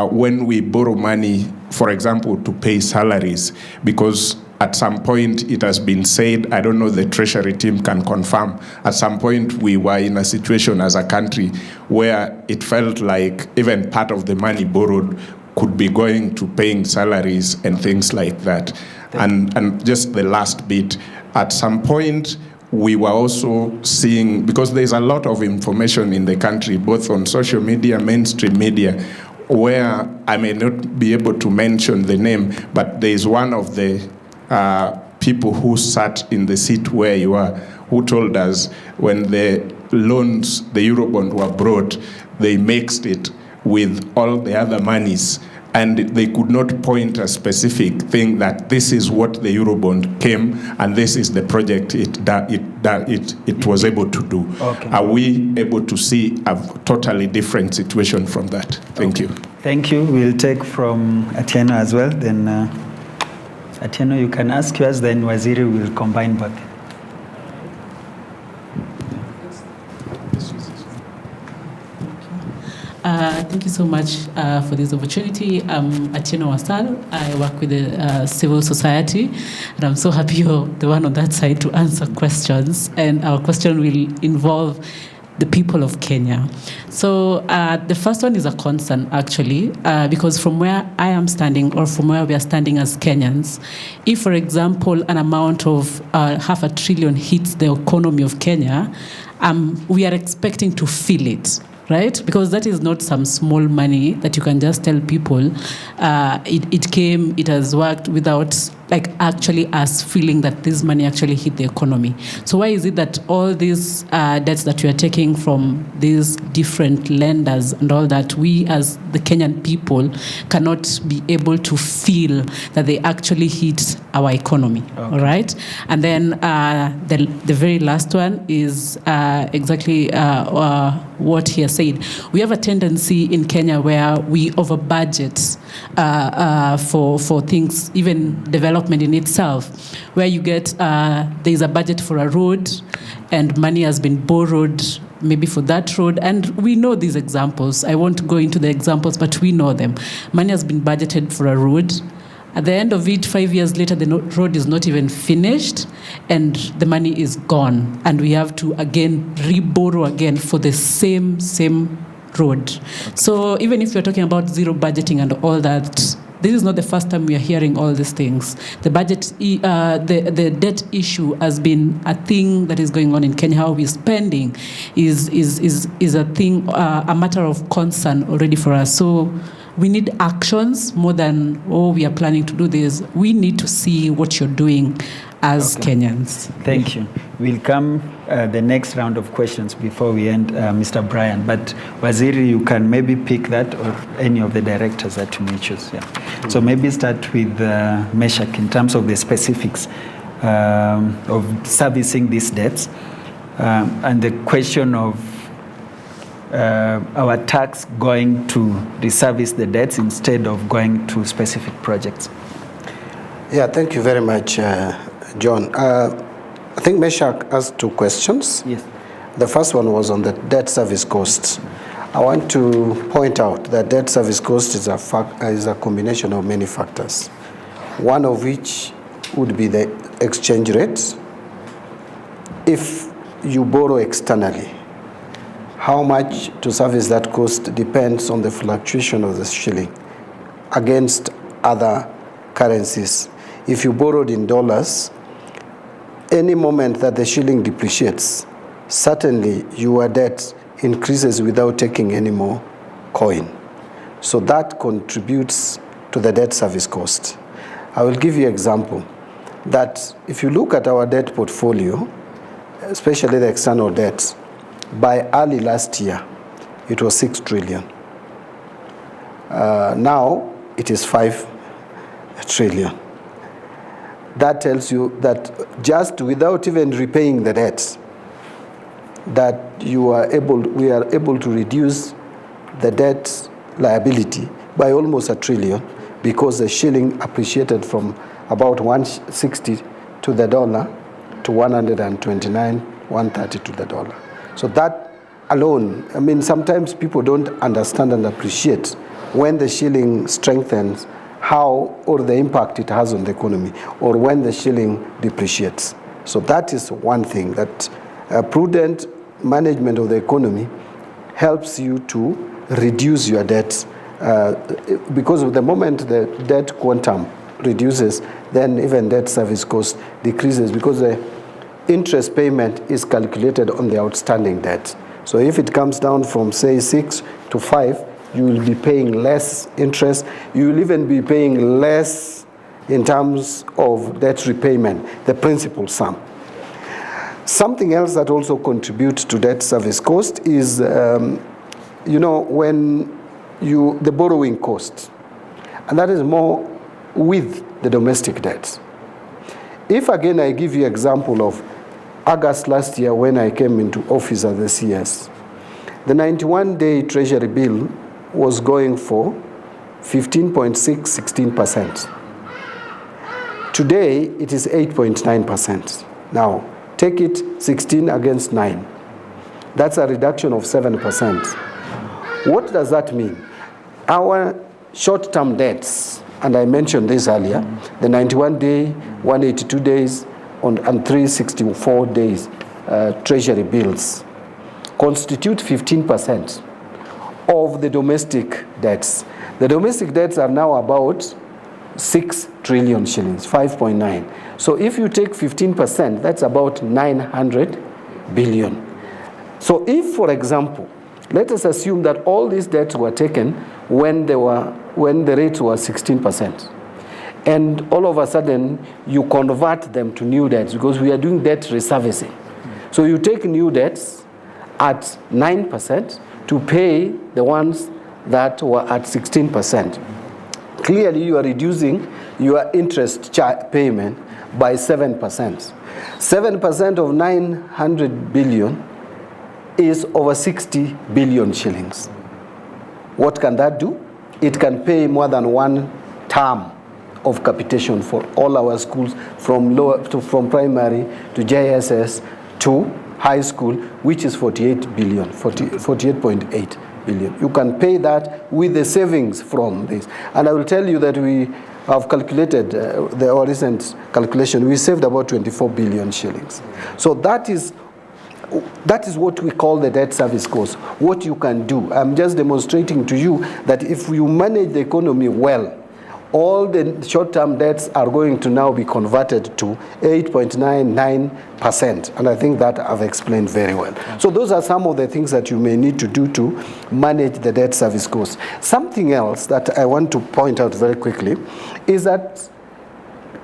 Speaker 9: when we borrow money, for example, to pay salaries? Because at some point it has been said, I don't know, the Treasury team can confirm, at some point we were in a situation as a country where it felt like even part of the money borrowed could be going to paying salaries and things like that. And just the last bit, at some point we were also seeing, because there's a lot of information in the country, both on social media, mainstream media, where I may not be able to mention the name, but there's one of the people who sat in the seat where you are, who told us when the loans, the Eurobond were brought, they mixed it with all the other monies, and they could not point a specific thing that this is what the Eurobond came and this is the project it was able to do. Okay. Are we able to see a totally different situation from that? Thank you.
Speaker 1: Thank you. We'll take from Atieno as well. Then Atieno, you can ask yours, then Waziri will combine both.
Speaker 10: Thank you so much for this opportunity. I'm Atieno Wasal. I work with the civil society, and I'm so happy you're the one on that side to answer questions. And our question will involve the people of Kenya. So the first one is a concern, actually, because from where I am standing, or from where we are standing as Kenyans, if, for example, an amount of $500 billion hits the economy of Kenya, we are expecting to feel it, right? Because that is not some small money that you can just tell people it came, it has worked, without like actually us feeling that this money actually hit the economy. So why is it that all these debts that we are taking from these different lenders and all that, we as the Kenyan people cannot be able to feel that they actually hit our economy, okay. All right? And then the very last one is exactly what he has said. We have a tendency in Kenya where we over budget for things, even development in itself, where you get there's a budget for a road and money has been borrowed maybe for that road, and we know these examples. I won't go into the examples, but we know them. Money has been budgeted for a road. At the end of it, 5 years later, the road is not even finished and the money is gone, and we have to again re-borrow again for the same road. So even if you're talking about zero budgeting and all that, this is not the first time we are hearing all these things. The budget, the debt issue has been a thing that is going on in Kenya. How we're spending is a thing, a matter of concern already for us. So we need actions more than, we are planning to do this. We need to see what you're doing as Kenyans.
Speaker 1: Thank you. We'll come the next round of questions before we end, Mr. Brian. But Waziri, you can maybe pick that, or any of the directors that you may choose. Yeah. So maybe start with Meshach in terms of the specifics of servicing these debts, and the question of our tax going to reservice the debts instead of going to specific projects.
Speaker 2: Yeah, thank you very much, John. I think Meshach asked two questions.
Speaker 1: Yes.
Speaker 2: The first one was on the debt service costs. I want to point out that debt service cost is a combination of many factors, one of which would be the exchange rates. If you borrow externally, how much to service that cost depends on the fluctuation of the shilling against other currencies. If you borrowed in dollars, any moment that the shilling depreciates, certainly your debt increases without taking any more coin. So that contributes to the debt service cost. I will give you an example that if you look at our debt portfolio, especially the external debt, by early last year, it was 6 trillion. Now it is 5 trillion. That tells you that just without even repaying the debts, that we are able to reduce the debt liability by almost 1 trillion because the shilling appreciated from about 160 to the dollar to 129, 130 to the dollar. So that alone, I mean, sometimes people don't understand and appreciate when the shilling strengthens how or the impact it has on the economy, or when the shilling depreciates. So that is one thing, that prudent management of the economy helps you to reduce your debt, because of the moment the debt quantum reduces, then even debt service cost decreases, because the interest payment is calculated on the outstanding debt. So if it comes down from, say, 6 to 5, you will be paying less interest. You will even be paying less in terms of debt repayment, the principal sum. Something else that also contributes to debt service cost is, when the borrowing cost, and that is more with the domestic debts. If again I give you an example of August last year when I came into office as the CS, the 91-day Treasury bill was going for 16%. Today, it is 8.9%. Now, take it 16 against 9. That's a reduction of 7%. What does that mean? Our short-term debts, and I mentioned this earlier, the 91-day, 182 days, and 364 days Treasury bills constitute 15% of the domestic debts. The domestic debts are now about 6 trillion shillings, 5.9. So if you take 15%, that's about 900 billion. So if, for example, let us assume that all these debts were taken when the rates were 16%. And all of a sudden, you convert them to new debts, because we are doing debt reservicing. So you take new debts at 9%, to pay the ones that were at 16%. Clearly, you are reducing your interest payment by 7%. 7% of 900 billion is over 60 billion shillings. What can that do? It can pay more than one term of capitation for all our schools, from primary to JSS to high school, which is 48.8 billion. You can pay that with the savings from this. And I will tell you that we have calculated, our recent calculation, we saved about 24 billion shillings. So that is what we call the debt service cost, what you can do. I'm just demonstrating to you that if you manage the economy well, all the short-term debts are going to now be converted to 8.99%. And I think that I've explained very well. So those are some of the things that you may need to do to manage the debt service cost. Something else that I want to point out very quickly is that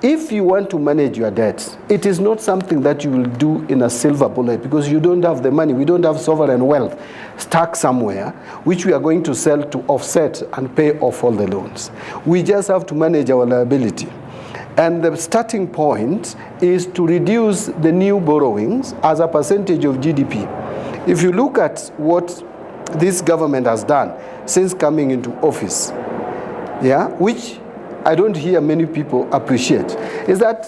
Speaker 2: if you want to manage your debts, it is not something that you will do in a silver bullet, because you don't have the money. We don't have sovereign wealth stuck somewhere, which we are going to sell to offset and pay off all the loans. We just have to manage our liability. And the starting point is to reduce the new borrowings as a percentage of GDP. If you look at what this government has done since coming into office, which I don't hear many people appreciate, is that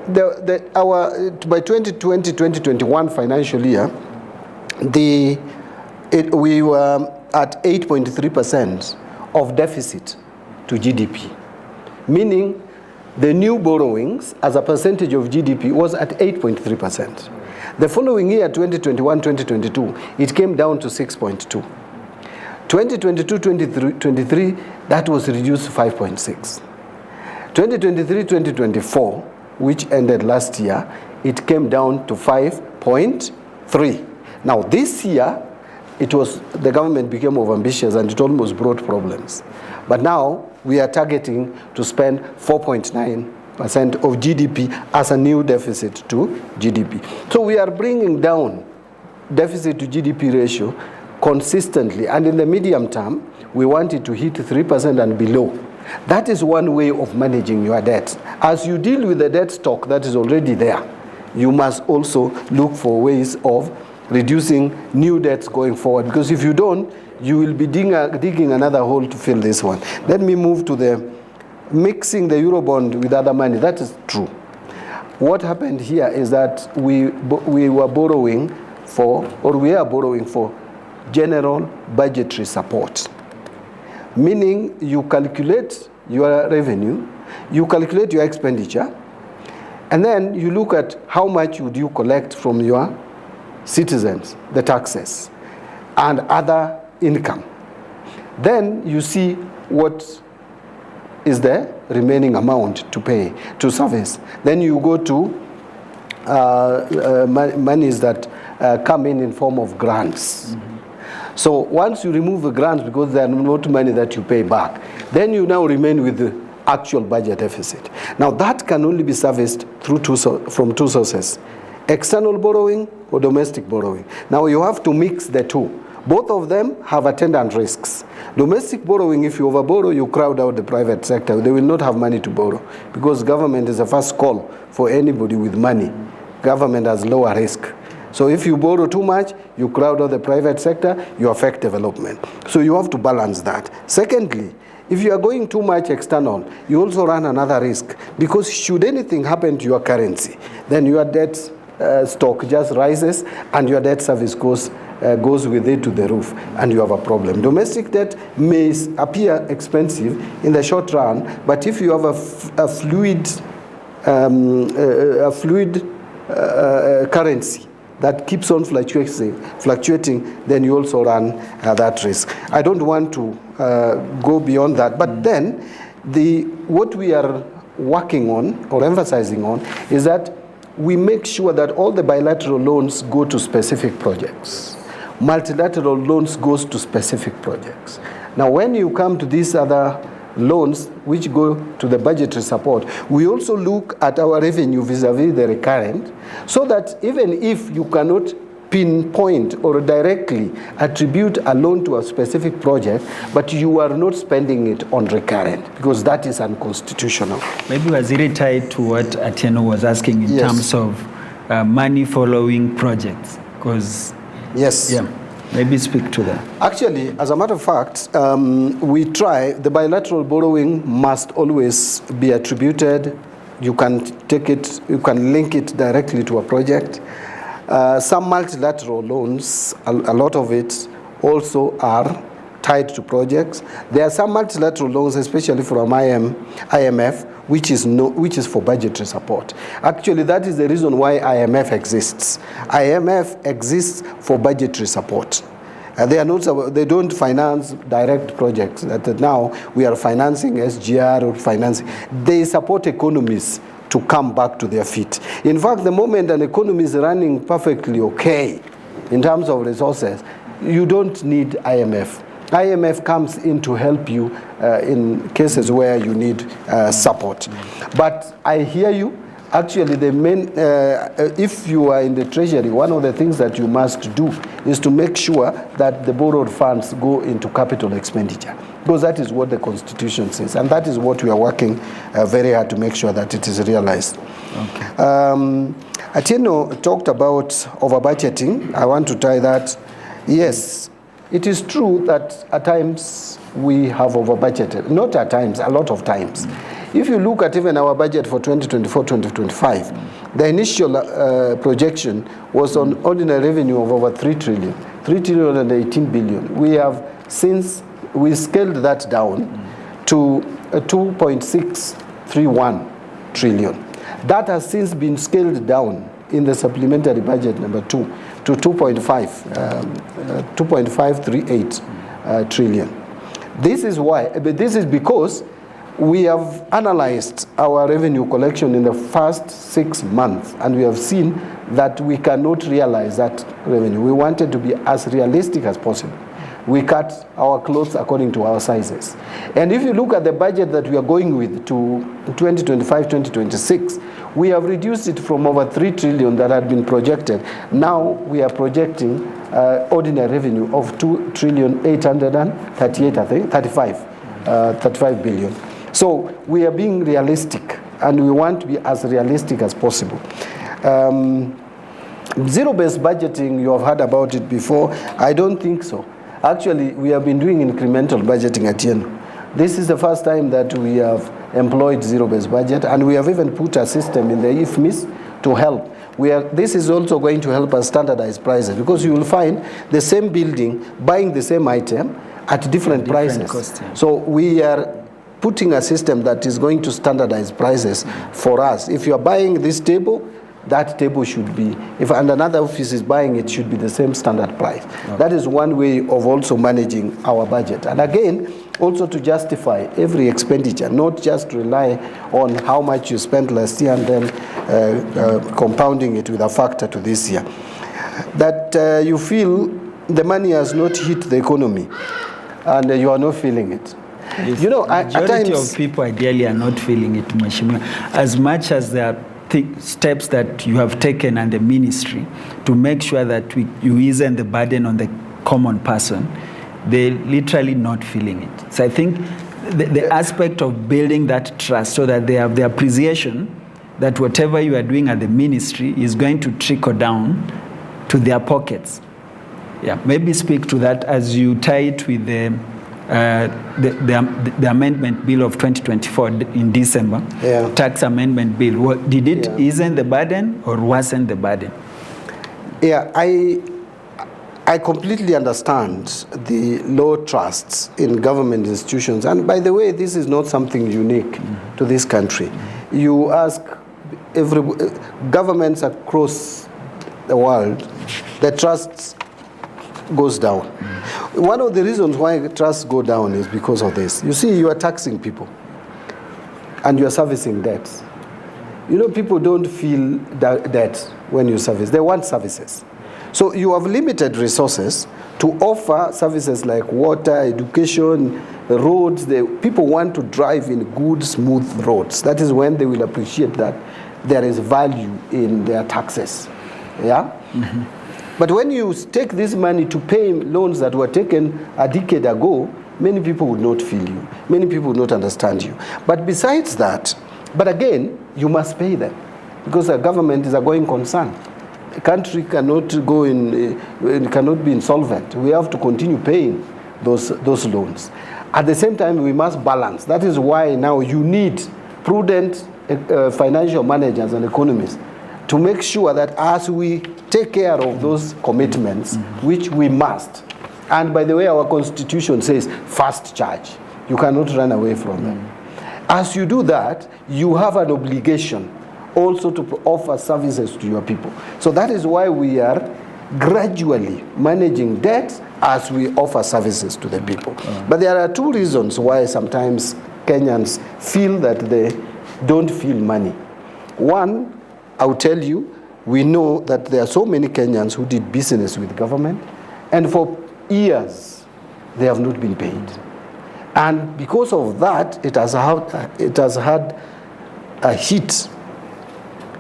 Speaker 2: by 2020-2021 financial year, we were at 8.3% of deficit to GDP, meaning the new borrowings as a percentage of GDP was at 8.3%. The following year, 2021-2022, it came down to 6.2. 2022-2023, that was reduced to 5.6. 2023-2024, which ended last year, it came down to 5.9. 0.3. Now this year, the government became overambitious and it almost brought problems. But now we are targeting to spend 4.9% of GDP as a new deficit to GDP. So we are bringing down deficit to GDP ratio consistently, and in the medium term, we want it to hit 3% and below. That is one way of managing your debt. As you deal with the debt stock that is already there, you must also look for ways of reducing new debts going forward, because if you don't, you will be digging another hole to fill this one. Let me move to the mixing the Eurobond with other money. That is true. What happened here is that we are borrowing for general budgetary support, meaning you calculate your revenue, you calculate your expenditure, and then you look at how much would you collect from your citizens, the taxes, and other income. Then you see what is the remaining amount to pay, to service. Then you go to monies that come in form of grants. So once you remove the grants, because they are not money that you pay back, then you now remain with the actual budget deficit. Now that can only be serviced through from two sources: external borrowing or domestic borrowing. Now you have to mix the two. Both of them have attendant risks. Domestic borrowing, if you overborrow, you crowd out the private sector. They will not have money to borrow, because government is the first call for anybody with money. Government has lower risk. So if you borrow too much, you crowd out the private sector, you affect development. So you have to balance that. Secondly, if you are going too much external, you also run another risk, because should anything happen to your currency, then your debt stock just rises and your debt service goes with it to the roof, and you have a problem. Domestic debt may appear expensive in the short run, but if you have a fluid currency that keeps on fluctuating, then you also run that risk. I don't want to go beyond that, but then what we are working on or emphasizing on is that we make sure that all the bilateral loans go to specific projects. Multilateral loans goes to specific projects. Now, when you come to these other loans which go to the budgetary support, we also look at our revenue vis-a-vis the recurrent, so that even if you cannot pinpoint or directly attribute a loan to a specific project, but you are not spending it on recurrent, because that is unconstitutional.
Speaker 1: Maybe Waziri tied to what Atieno was asking in terms of money following projects, because maybe speak to that.
Speaker 2: Actually, as a matter of fact, we try, the bilateral borrowing must always be attributed. You can take it, you can link it directly to a project. Some multilateral loans, a lot of it also are tied to projects. There are some multilateral loans, especially from IMF, which is for budgetary support. Actually, that is the reason why IMF exists. IMF exists for budgetary support. They don't finance direct projects. That now we are financing SGR or financing. They support economies to come back to their feet. In fact, the moment an economy is running perfectly okay in terms of resources, you don't need IMF. IMF comes in to help you in cases where you need support. But I hear you. Actually, the main, if you are in the Treasury, one of the things that you must do is to make sure that the borrowed funds go into capital expenditure, because that is what the Constitution says, and that is what we are working very hard to make sure that it is realized. Okay. Atieno talked about over-budgeting. I want to tie that. Yes, it is true that at times we have over-budgeted. Not at times, a lot of times. If you look at even our budget for 2024-2025, the initial projection was on ordinary revenue of over 3 trillion, 3 trillion and 18 billion. We have since, we scaled that down to 2.631 trillion. That has since been scaled down in the supplementary budget number 2 to 2.538 trillion. This is why, but this is because we have analyzed our revenue collection in the first 6 months, and we have seen that we cannot realize that revenue. We wanted to be as realistic as possible. We cut our clothes according to our sizes. And if you look at the budget that we are going with to 2025-2026, we have reduced it from over 3 trillion that had been projected. Now we are projecting ordinary revenue of 2,838,000,000, I think, 35 billion. So we are being realistic, and we want to be as realistic as possible. Zero-based budgeting, you have heard about it before. I don't think so. Actually, we have been doing incremental budgeting at Yenu. This is the first time that we have employed zero-based budget, and we have even put a system in the IFMIS to help. This is also going to help us standardize prices, because you will find the same building buying the same item at different prices. Cost, yeah. So we are putting a system that is going to standardize prices for us. If you are buying this table, that table should be, if another office is buying it, should be the same standard price. Okay. That is one way of also managing our budget. And again, also to justify every expenditure, not just rely on how much you spent last year and then compounding it with a factor to this year. That you feel the money has not hit the economy and you are not feeling it.
Speaker 1: Yes. You know, majority of people ideally are not feeling it, Mheshimiwa, as much as there are steps that you have taken and the ministry to make sure that you ease the burden on the common person. They're literally not feeling it. So I think the aspect of building that trust so that they have the appreciation that whatever you are doing at the ministry is going to trickle down to their pockets. Yeah, maybe speak to that as you tie it with the amendment bill of 2024 in December, tax amendment bill. Did it ease the burden or worsen the burden?
Speaker 2: Yeah, I completely understand the low trusts in government institutions. And by the way, this is not something unique to this country. You ask governments across the world, the trusts goes down. One of the reasons why trusts go down is because of this. You see, you are taxing people and you are servicing debts. You know, people don't feel debt when you service. They want services. So you have limited resources to offer services like water, education, roads. People want to drive in good, smooth roads. That is when they will appreciate that there is value in their taxes. Yeah? Mm-hmm. But when you take this money to pay loans that were taken a decade ago, many people would not feel you. Many people would not understand you. But besides that, but again, you must pay them because the government is a going concern. A country cannot go cannot be insolvent. We have to continue paying those loans. At the same time, we must balance. That is why now you need prudent financial managers and economists to make sure that as we take care of those commitments, which we must, and by the way, our constitution says first charge. You cannot run away from them. As you do that, you have an obligation also to offer services to your people. So that is why we are gradually managing debt as we offer services to the people. But there are two reasons why sometimes Kenyans feel that they don't feel money. One, I'll tell you, we know that there are so many Kenyans who did business with government, and for years, they have not been paid. And because of that, it has had a hit,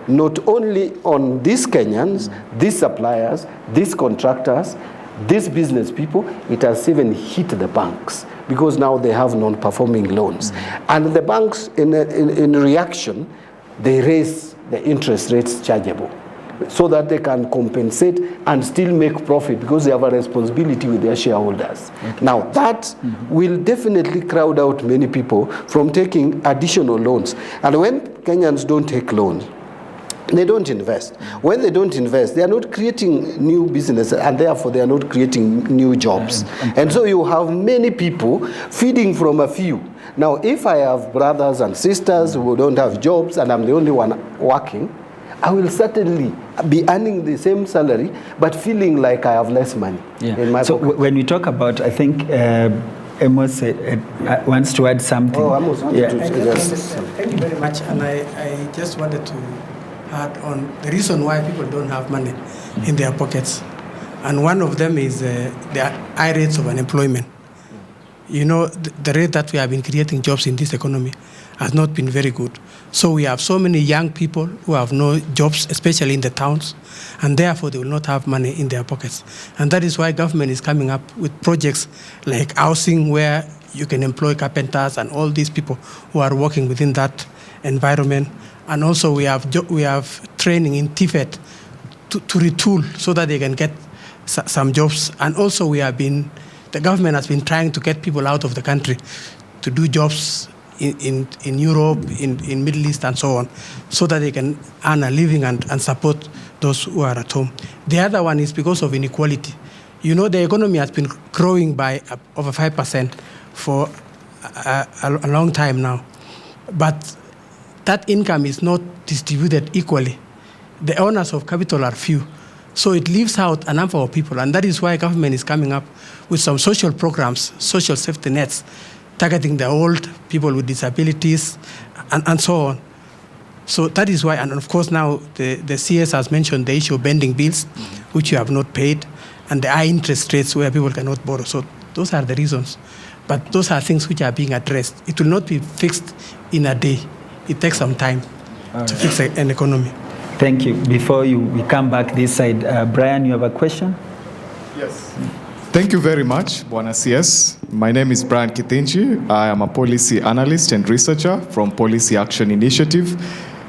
Speaker 2: not only on these Kenyans, these suppliers, these contractors, these business people, it has even hit the banks, because now they have non-performing loans. And the banks, in reaction, they raise the interest rates chargeable so that they can compensate and still make profit because they have a responsibility with their shareholders. Okay. Now that will definitely crowd out many people from taking additional loans. And when Kenyans don't take loans, they don't invest. When they don't invest, they are not creating new business, and therefore they are not creating new jobs. And so you have many people feeding from a few. Now, if I have brothers and sisters who don't have jobs and I'm the only one working, I will certainly be earning the same salary, but feeling like I have less money in my pocket.
Speaker 1: When we talk about, I think, Amos wants to add something.
Speaker 2: Oh, Amos wanted to suggest.
Speaker 11: Thank you very much. And I just wanted to add on the reason why people don't have money in their pockets. And one of them is the high rates of unemployment. You know, the rate that we have been creating jobs in this economy has not been very good. So we have so many young people who have no jobs, especially in the towns, and therefore they will not have money in their pockets. And that is why government is coming up with projects like housing, where you can employ carpenters and all these people who are working within that environment. And also we have training in TVET to retool so that they can get some jobs. And also the government has been trying to get people out of the country to do jobs in Europe, in Middle East and so on, so that they can earn a living and support those who are at home. The other one is because of inequality. You know, the economy has been growing by over 5% for a long time now, but that income is not distributed equally. The owners of capital are few. So it leaves out a number of people, and that is why government is coming up with some social programs, social safety nets, targeting the old, people with disabilities, and so on. So that is why, and of course now the CS has mentioned the issue of bending bills, which you have not paid, and the high interest rates where people cannot borrow. So those are the reasons. But those are things which are being addressed. It will not be fixed in a day. It takes some time to fix an economy.
Speaker 1: Thank you. Before we come back this side, Brian, you have a question?
Speaker 12: Yes. Thank you very much, Bwana CS. My name is Brian Kithinji. I am a policy analyst and researcher from Policy Action Initiative.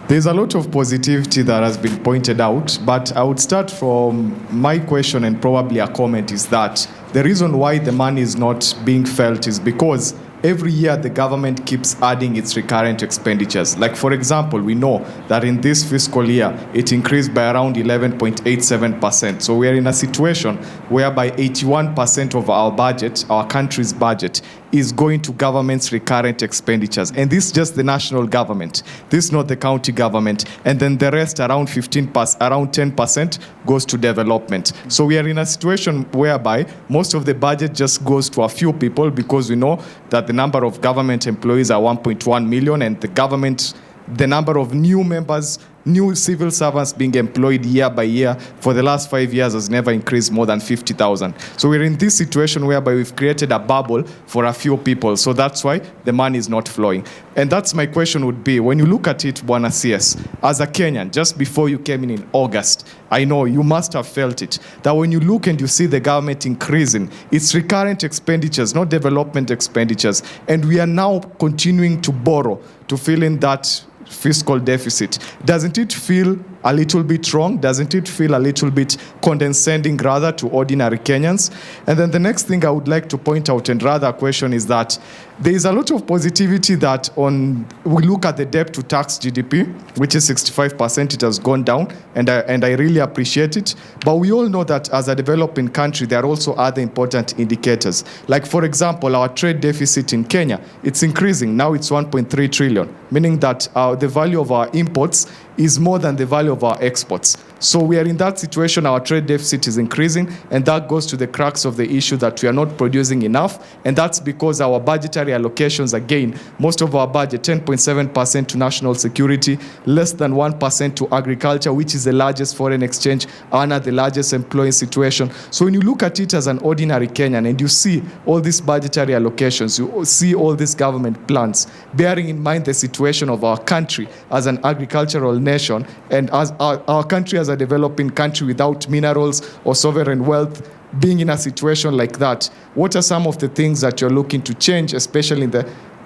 Speaker 12: There's a lot of positivity that has been pointed out, but I would start from my question, and probably a comment is that the reason why the money is not being felt is because every year the government keeps adding its recurrent expenditures. Like, for example, we know that in this fiscal year, it increased by around 11.87%. So we are in a situation whereby 81% of our budget, our country's budget, is going to government's recurrent expenditures. And this is just the national government. This is not the county government. And then the rest, around 10%, goes to development. So we are in a situation whereby most of the budget just goes to a few people, because we know that the number of government employees are 1.1 million, and the number of new members, new civil servants being employed year by year for the last 5 years has never increased more than 50,000. So we're in this situation whereby we've created a bubble for a few people. So that's why the money is not flowing. And that's my question would be, when you look at it, Bwana CS, as a Kenyan, just before you came in August, I know you must have felt it, that when you look and you see the government increasing its recurrent expenditures, not development expenditures, and we are now continuing to borrow to fill in that fiscal deficit. Doesn't it feel a little bit wrong? Doesn't it feel a little bit condescending rather to ordinary Kenyans? And then the next thing I would like to point out, and rather a question, is that there is a lot of positivity that we look at the debt to tax GDP, which is 65%, it has gone down, and I really appreciate it. But we all know that as a developing country, there are also other important indicators. Like, for example, our trade deficit in Kenya, it's increasing. Now it's 1.3 trillion, meaning that the value of our imports is more than the value of our exports. So we are in that situation, our trade deficit is increasing, and that goes to the crux of the issue that we are not producing enough, and that's because our budgetary allocations, again, most of our budget, 10.7% to national security, less than 1% to agriculture, which is the largest foreign exchange earner, the largest employing situation. So when you look at it as an ordinary Kenyan and you see all these budgetary allocations, you see all these government plans, bearing in mind the situation of our country as an agricultural nation, and as our country as a developing country without minerals or sovereign wealth, being in a situation like that, what are some of the things that you're looking to change, especially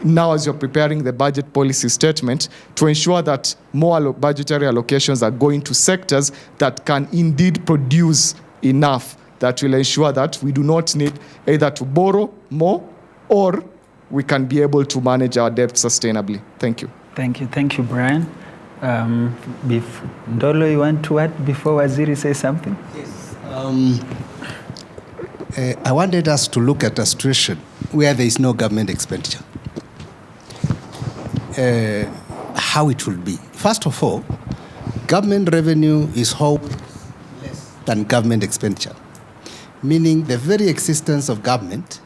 Speaker 12: now as you're preparing the budget policy statement, to ensure that more budgetary allocations are going to sectors that can indeed produce enough, that will ensure that we do not need either to borrow more or we can be able to manage our debt sustainably? Thank you.
Speaker 1: Thank you, Brian. Ndolo, you want to add before Waziri says something?
Speaker 3: Yes. I wanted us to look at a situation where there is no government expenditure. How it will be. First of all, government revenue is hope less than government expenditure, meaning the very existence of government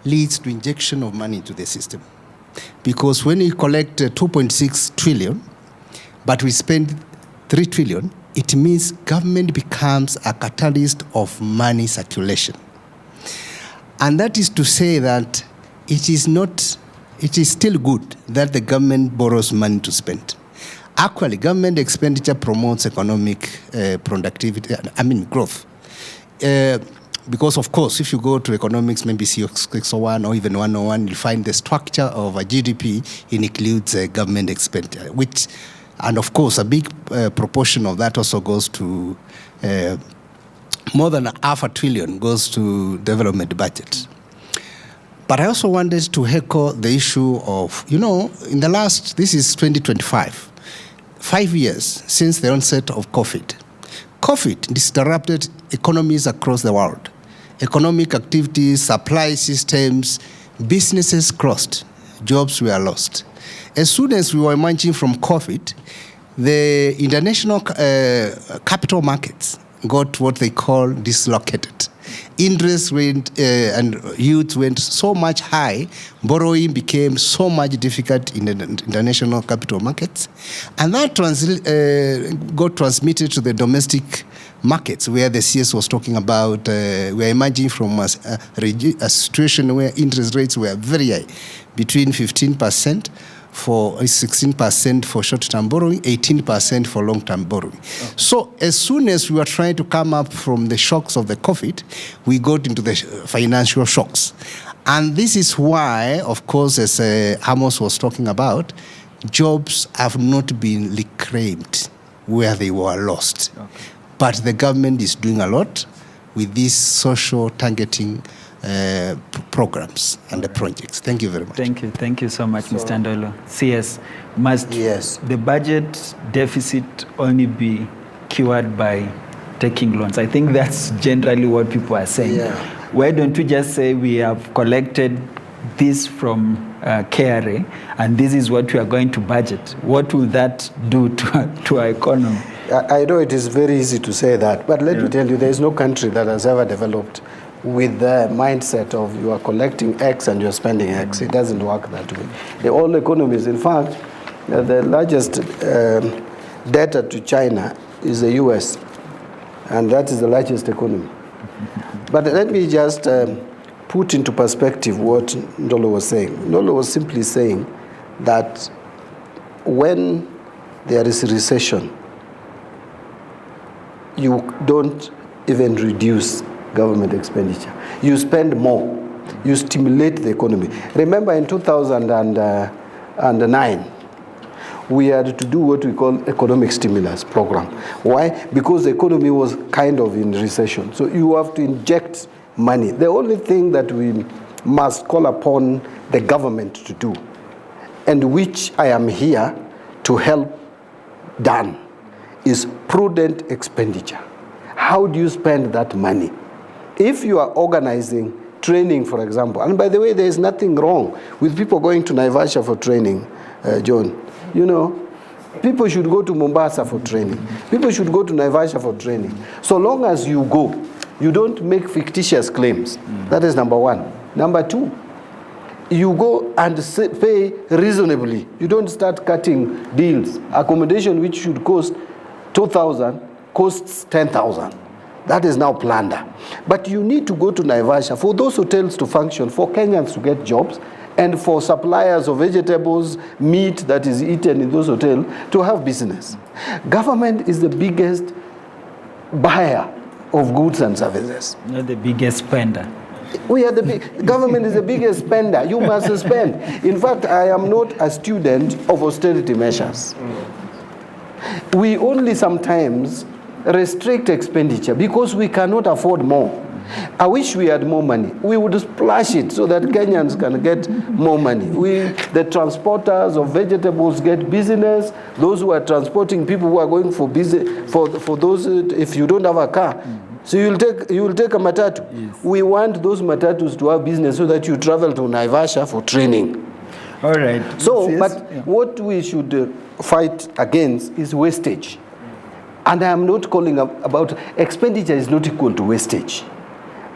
Speaker 3: leads to injection of money into the system. Because when we collect 2.6 trillion, but we spend 3 trillion, it means government becomes a catalyst of money circulation. And that is to say that it is still good that the government borrows money to spend. Actually, government expenditure promotes economic growth. Because, of course, if you go to economics, maybe C601 or even 101, you'll find the structure of a GDP includes government expenditure, and of course, a big proportion of that also goes to, more than $500 billion goes to development budget. But I also wanted to echo the issue of, in the last, this is 2025, 5 years since the onset of COVID. COVID disrupted economies across the world. Economic activities, supply systems, businesses closed, jobs were lost. As soon as we were emerging from COVID, the international capital markets got what they call dislocated. Interest went and yields went so much high, borrowing became so much difficult in the international capital markets, and that got transmitted to the domestic markets, where the CS was talking about. We're emerging from a situation where interest rates were very high, between 15% for 16% for short-term borrowing, 18% for long-term borrowing. Okay. So as soon as we were trying to come up from the shocks of the COVID, we got into the financial shocks. And this is why, of course, as Amos was talking about, jobs have not been reclaimed where they were lost. Okay. But the government is doing a lot with these social targeting programs and the projects. Thank you very much.
Speaker 1: Thank you so much, Mr. Ndolo. CS, must the budget deficit only be cured by taking loans? I think that's generally what people are saying. Yeah. Why don't we just say we have collected this from KRA and this is what we are going to budget? What will that do to our economy?
Speaker 2: I know it is very easy to say that, but let me tell you, there is no country that has ever developed with the mindset of you are collecting X and you're spending X. It doesn't work that way. All economies, in fact, the largest debtor to China is the US, and that is the largest economy. But let me just put into perspective what Ndolo was saying. Ndolo was simply saying that when there is a recession, you don't even reduce government expenditure. You spend more. You stimulate the economy. Remember in 2009, we had to do what we call economic stimulus program. Why? Because the economy was kind of in recession. So you have to inject money. The only thing that we must call upon the government to do, and which I am here to help done, is prudent expenditure. How do you spend that money? If you are organizing training, for example, and by the way, there is nothing wrong with people going to Naivasha for training, John. People should go to Mombasa for training. People should go to Naivasha for training. So long as you go, you don't make fictitious claims. That is number one. Number two, you go and pay reasonably. You don't start cutting deals. Accommodation which should cost 2,000 costs 10,000. That is now plunder. But you need to go to Naivasha for those hotels to function, for Kenyans to get jobs, and for suppliers of vegetables, meat that is eaten in those hotels to have business. Government is the biggest buyer of goods and services.
Speaker 1: Not the biggest spender.
Speaker 2: Government is the biggest spender. You must spend. In fact, I am not a student of austerity measures. We only sometimes restrict expenditure because we cannot afford more. I wish we had more money. We would splash it so that Kenyans can get more money. The transporters of vegetables get business. Those who are transporting people who are going for business, for those, if you don't have a car, so you will take a matatu. Yes. We want those matatus to have business so that you travel to Naivasha for training.
Speaker 1: All right.
Speaker 2: So, what we should fight against is wastage. And I am not calling about expenditure is not equal to wastage.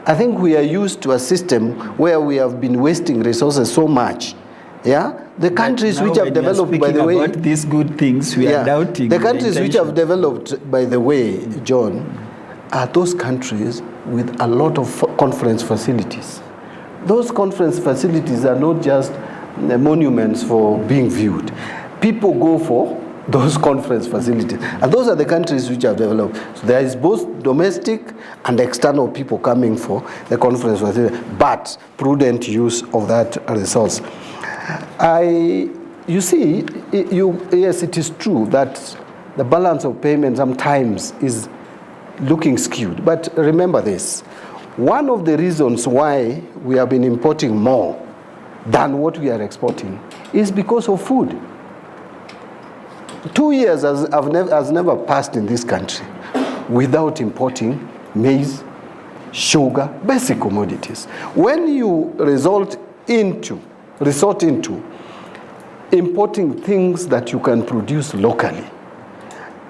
Speaker 2: I think we are used to a system where we have been wasting resources so much. Yeah, the countries which have developed, by the way,
Speaker 1: about these good things, we are doubting
Speaker 2: the countries which have developed, by the way, John, are those countries with a lot of conference facilities. Those conference facilities are not just monuments for being viewed. People go for those conference facilities. And those are the countries which have developed. So there is both domestic and external people coming for the conference facility, but prudent use of that resource. You see, yes, it is true that the balance of payment sometimes is looking skewed. But remember this, one of the reasons why we have been importing more than what we are exporting is because of food. 2 years has never passed in this country without importing maize, sugar, basic commodities. When you resort into importing things that you can produce locally,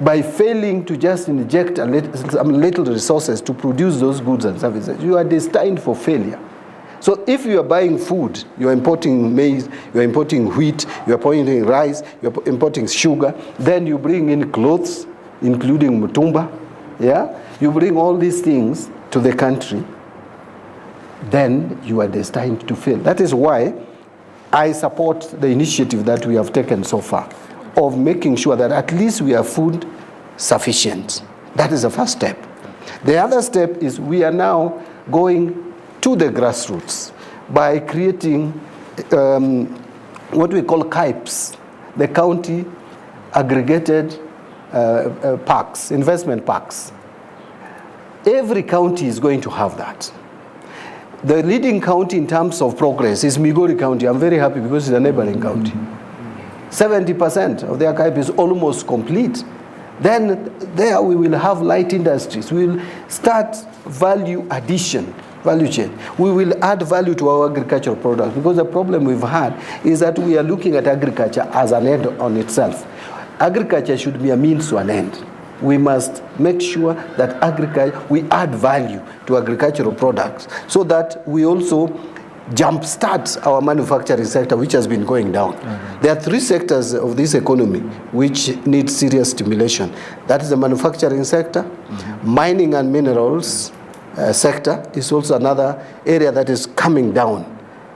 Speaker 2: by failing to just inject some little resources to produce those goods and services, you are destined for failure. So if you are buying food, you are importing maize, you are importing wheat, you are importing rice, you are importing sugar, then you bring in clothes, including mutumba, yeah? You bring all these things to the country, then you are destined to fail. That is why I support the initiative that we have taken so far of making sure that at least we are food sufficient. That is the first step. The other step is we are now going to the grassroots by creating what we call CAIPs, the county aggregated parks, investment parks. Every county is going to have that. The leading county in terms of progress is Migori County. I'm very happy because it's a neighboring county. 70% of their CAIP is almost complete. Then there we will have light industries. We will start value addition, value chain. We will add value to our agricultural products, because the problem we've had is that we are looking at agriculture as an end on itself. Agriculture should be a means to an end. We must make sure that we add value to agricultural products so that we also jumpstart our manufacturing sector, which has been going down. There are 3 sectors of this economy which need serious stimulation. That is the manufacturing sector, mining and minerals sector is also another area that is coming down,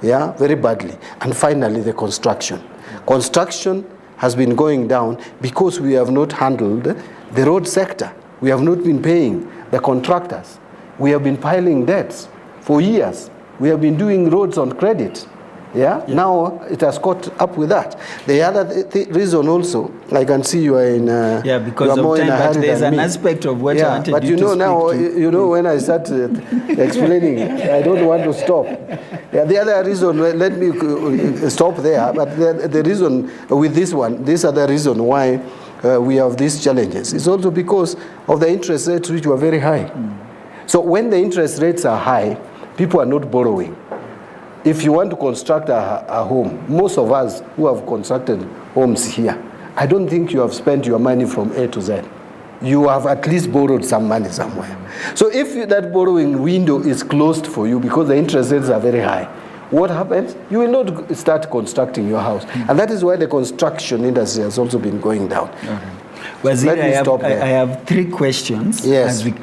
Speaker 2: yeah, very badly. And finally, the construction. Construction has been going down because we have not handled the road sector. We have not been paying the contractors. We have been piling debts for years. We have been doing roads on credit. Yeah? Now it has caught up with that. The other reason also, I can see you are in
Speaker 1: because of time, but there's an aspect of what I wanted
Speaker 2: but you know now, you know, when I start explaining, I don't want to stop. Yeah, the other reason, let me stop there, but the reason with this one, this other reason why we have these challenges is also because of the interest rates, which were very high. So when the interest rates are high, people are not borrowing. If you want to construct a home, most of us who have constructed homes here, I don't think you have spent your money from A to Z. You have at least borrowed some money somewhere. So if that borrowing window is closed for you because the interest rates are very high, what happens? You will not start constructing your house. And that is why the construction industry has also been going down.
Speaker 1: Waziri, I have 3 questions.
Speaker 2: Yes.
Speaker 1: As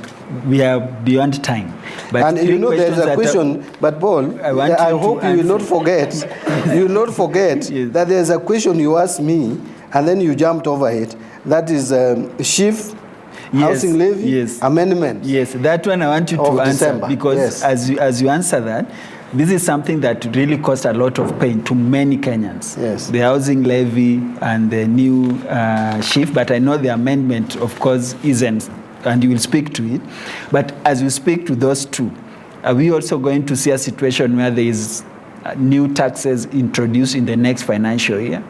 Speaker 1: we are beyond time. But
Speaker 2: and you know there's a question, but Paul, I hope you will not forget, you will not forget that there's a question you asked me and then you jumped over it. That is SHIF, housing levy, amendment.
Speaker 1: Yes, that one I want you to answer because as you answer that, this is something that really caused a lot of pain to many Kenyans.
Speaker 2: Yes.
Speaker 1: The housing levy and the new SHIF, but I know the amendment, of course, isn't, and you will speak to it. But as you speak to those 2, are we also going to see a situation where there is new taxes introduced in the next financial year?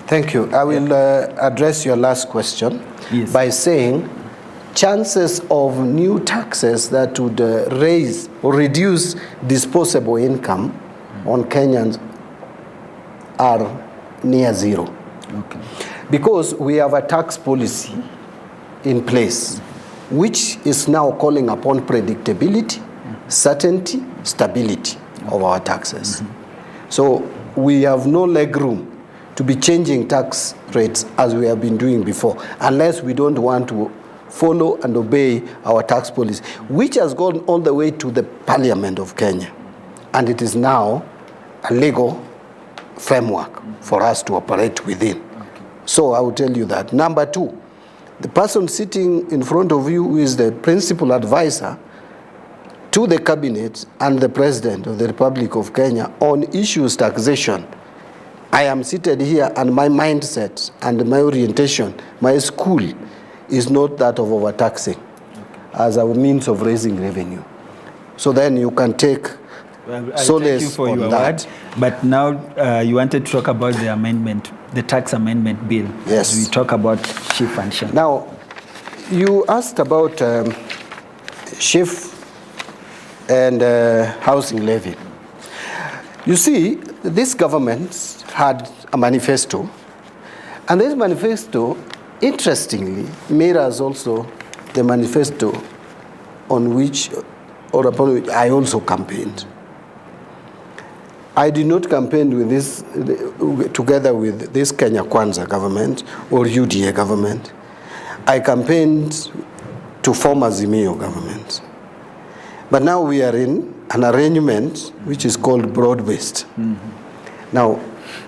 Speaker 2: Thank you. I will address your last question by saying chances of new taxes that would raise or reduce disposable income on Kenyans are near 0.
Speaker 1: Okay.
Speaker 2: Because we have a tax policy in place which is now calling upon predictability, certainty, stability of our taxes. So we have no leg room to be changing tax rates as we have been doing before, unless we don't want to follow and obey our tax policy, which has gone all the way to the Parliament of Kenya. And it is now a legal framework for us to operate within. So I will tell you that. Number two, the person sitting in front of you who is the principal advisor to the cabinet and the president of the Republic of Kenya on issues taxation. I am seated here and my mindset and my orientation, my school is not that of overtaxing as a means of raising revenue. So then you can take solace
Speaker 1: thank you for
Speaker 2: on
Speaker 1: your
Speaker 2: that.
Speaker 1: word, but now you wanted to talk about the amendment, the tax amendment bill.
Speaker 2: Yes.
Speaker 1: We talk about chief function.
Speaker 2: Now, you asked about chief and housing levy. You see, this government had a manifesto, and this manifesto, interestingly, mirrors also the manifesto on which, or upon which I also campaigned. I did not campaign with this, together with this Kenya Kwanza government or UDA government. I campaigned to form a Azimio government. But now we are in an arrangement which is called broad-based. Now,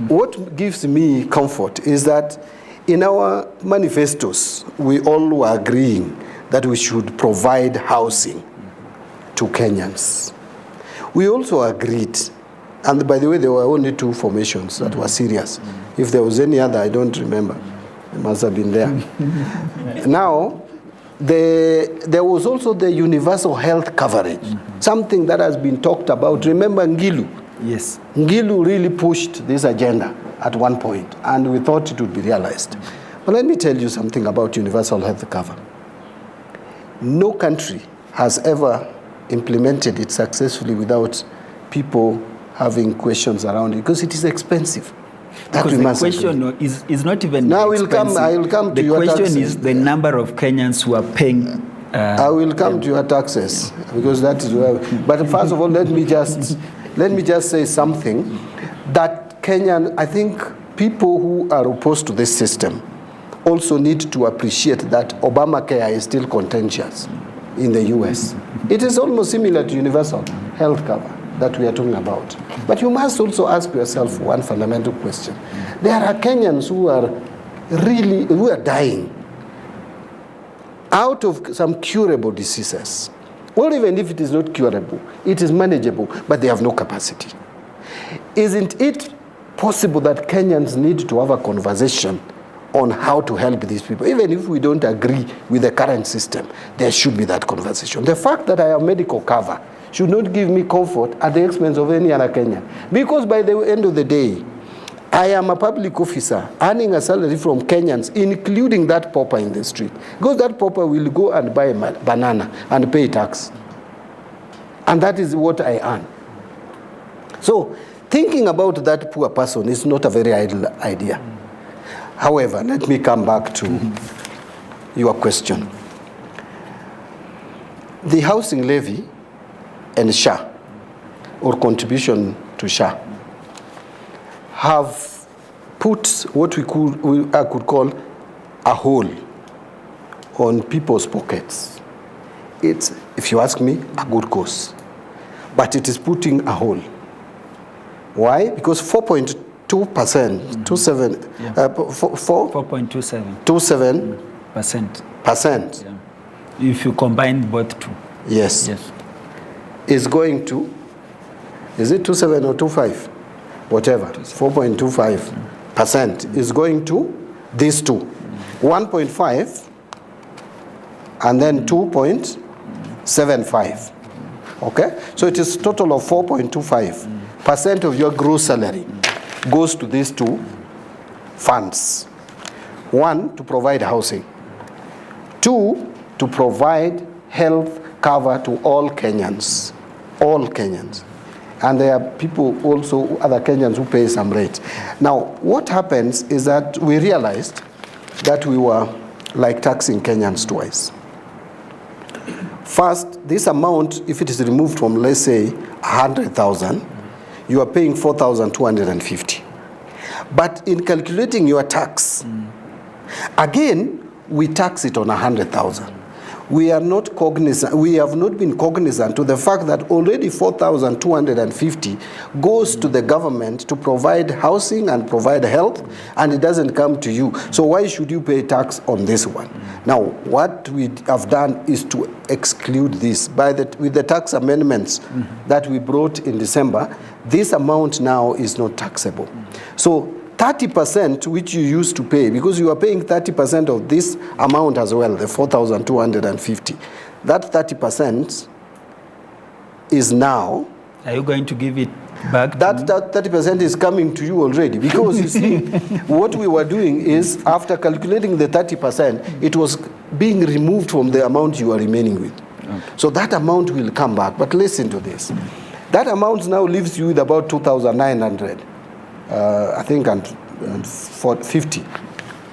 Speaker 2: what gives me comfort is that in our manifestos, we all were agreeing that we should provide housing to Kenyans. We also agreed, and by the way, there were only two formations that were serious. If there was any other, I don't remember. It must have been there. Now, there was also the universal health coverage, something that has been talked about. Remember Ngilu?
Speaker 1: Yes.
Speaker 2: Ngilu really pushed this agenda at one point, and we thought it would be realized. But let me tell you something about universal health cover. No country has ever implemented it successfully without people having questions around it, because it is expensive. That
Speaker 1: Because
Speaker 2: we
Speaker 1: the
Speaker 2: must
Speaker 1: question
Speaker 2: agree.
Speaker 1: is not even
Speaker 2: Now
Speaker 1: expensive.
Speaker 2: I will come to your
Speaker 1: The
Speaker 2: taxes.
Speaker 1: question is the number of Kenyans who are paying.
Speaker 2: I will come to your taxes, because that is where. But first of all, let me just say something that Kenyan, I think people who are opposed to this system also need to appreciate that Obamacare is still contentious in the US. It is almost similar to universal health cover that we are talking about. But you must also ask yourself one fundamental question. There are Kenyans who are dying out of some curable diseases. Or even if it is not curable, it is manageable, but they have no capacity. Isn't it possible that Kenyans need to have a conversation on how to help these people? Even if we don't agree with the current system, there should be that conversation. The fact that I have medical cover should not give me comfort at the expense of any other Kenyan. Because by the end of the day, I am a public officer earning a salary from Kenyans, including that pauper in the street. Because that pauper will go and buy a banana and pay tax. And that is what I earn. So thinking about that poor person is not a very idle idea. However, let me come back to your question. The housing levy and SHA, or contribution to SHA, have put what I could call a hole on people's pockets. It's, if you ask me, a good cause. But it is putting a hole. Why? Because 4.2%,
Speaker 1: 4.27%. Yeah. If you combine both two.
Speaker 2: Yes. Is going to, is it 27 or 25? Whatever, 4.25% is going to these two. 1.5 and then 2.75. Okay? So it is total of 4.25% of your gross salary goes to these two funds. One, to provide housing. Two, to provide health cover to all Kenyans. All Kenyans. And there are people also, other Kenyans, who pay some rate. Now, what happens is that we realized that we were like taxing Kenyans twice. First, this amount, if it is removed from, let's say, 100,000, you are paying 4,250. But in calculating your tax, again, we tax it on 100,000. We are not cognizant, we have not been cognizant to the fact that already 4,250 goes to the government to provide housing and provide health, and it doesn't come to you. So why should you pay tax on this one? Now, what we have done is to exclude this. With the tax amendments that we brought in December, this amount now is not taxable. So 30% which you used to pay, because you are paying 30% of this amount as well, the 4,250. That 30% is now.
Speaker 1: Are you going to give it back?
Speaker 2: That 30% is coming to you already, because you see, what we were doing is, after calculating the 30%, it was being removed from the amount you are remaining with. Okay. So that amount will come back. But listen to this. That amount now leaves you with about 2,900. I think, and 50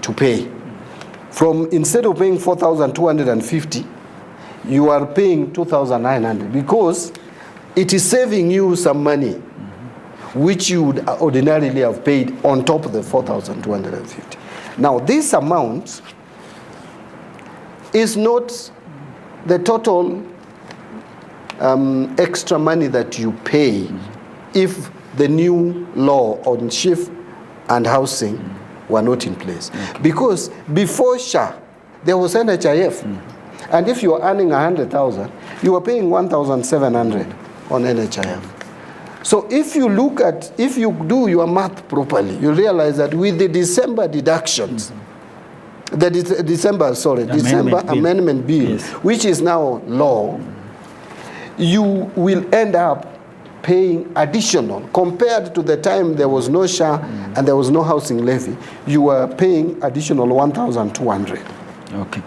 Speaker 2: to pay. From, instead of paying 4,250, you are paying 2,900, because it is saving you some money, which you would ordinarily have paid on top of the 4,250. Now, this amount is not the total extra money that you pay if the new law on shift and housing were not in place. Because before SHA, there was NHIF. And if you are earning 100,000, you are paying 1,700 on NHIF. So if you look at, if you do your math properly, you realize that with the December deductions, the December amendment bill, yes, which is now law, you will end up paying additional, compared to the time there was no SHA and there was no housing levy, you are paying additional 1,200.
Speaker 1: Okay.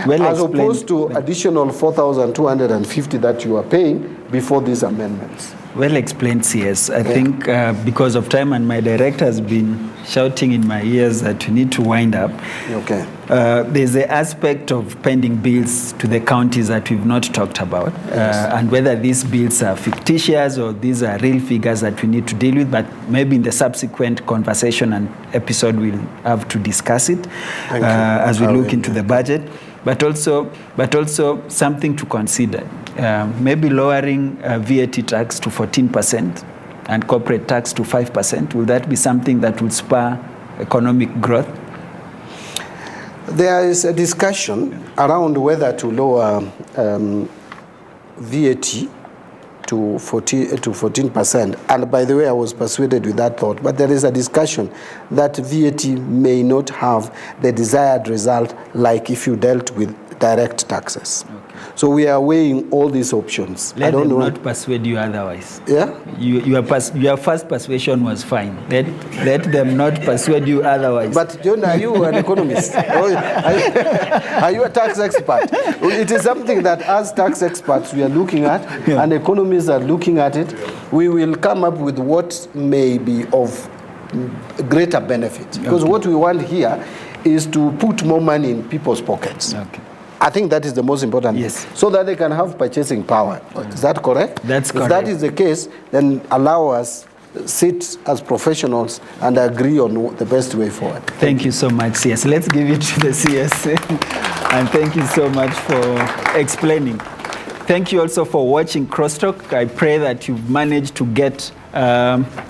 Speaker 2: Well, as opposed to additional 4,250 that you are paying before these amendments.
Speaker 1: Well explained, CS. I think because of time, and my director has been shouting in my ears that we need to wind up.
Speaker 2: Okay.
Speaker 1: There's the aspect of pending bills to the counties that we've not talked about, and whether these bills are fictitious or these are real figures that we need to deal with, but maybe in the subsequent conversation and episode we'll have to discuss it as we look into the budget. But also something to consider. Maybe lowering VAT tax to 14% and corporate tax to 5%. Will that be something that will spur economic growth?
Speaker 2: There is a discussion around whether to lower VAT to 14%. And by the way, I was persuaded with that thought. But there is a discussion that VAT may not have the desired result like if you dealt with direct taxes. Okay. So we are weighing all these options.
Speaker 1: Let them not persuade you otherwise.
Speaker 2: Yeah?
Speaker 1: Your first persuasion was fine. Let them not persuade you otherwise.
Speaker 2: But John, are you an economist? Are you a tax expert? It is something that as tax experts we are looking at, and economists are looking at it. We will come up with what may be of greater benefit. Because what we want here is to put more money in people's pockets. Okay. I think that is the most important.
Speaker 1: Yes.
Speaker 2: So that they can have purchasing power. Is that correct?
Speaker 1: That's correct.
Speaker 2: If that is the case, then allow us sit as professionals and agree on the best way forward.
Speaker 1: Thank you so much, CS. Let's give it to the CS. And thank you so much for explaining. Thank you also for watching Crosstalk. I pray that you've managed to get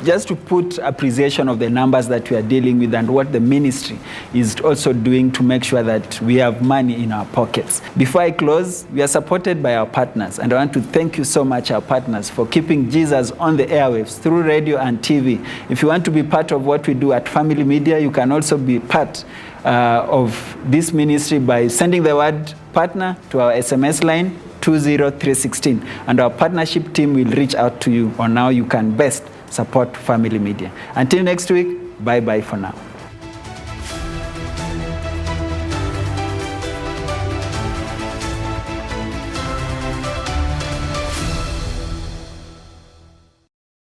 Speaker 1: just to put appreciation of the numbers that we are dealing with and what the ministry is also doing to make sure that we have money in our pockets. Before I close, we are supported by our partners, and I want to thank you so much, our partners, for keeping Jesus on the airwaves through radio and TV. If you want to be part of what we do at Family Media, you can also be part of this ministry by sending the word partner to our SMS line 20316, and our partnership team will reach out to you on how you can best support Family Media. Until next week, bye-bye for now.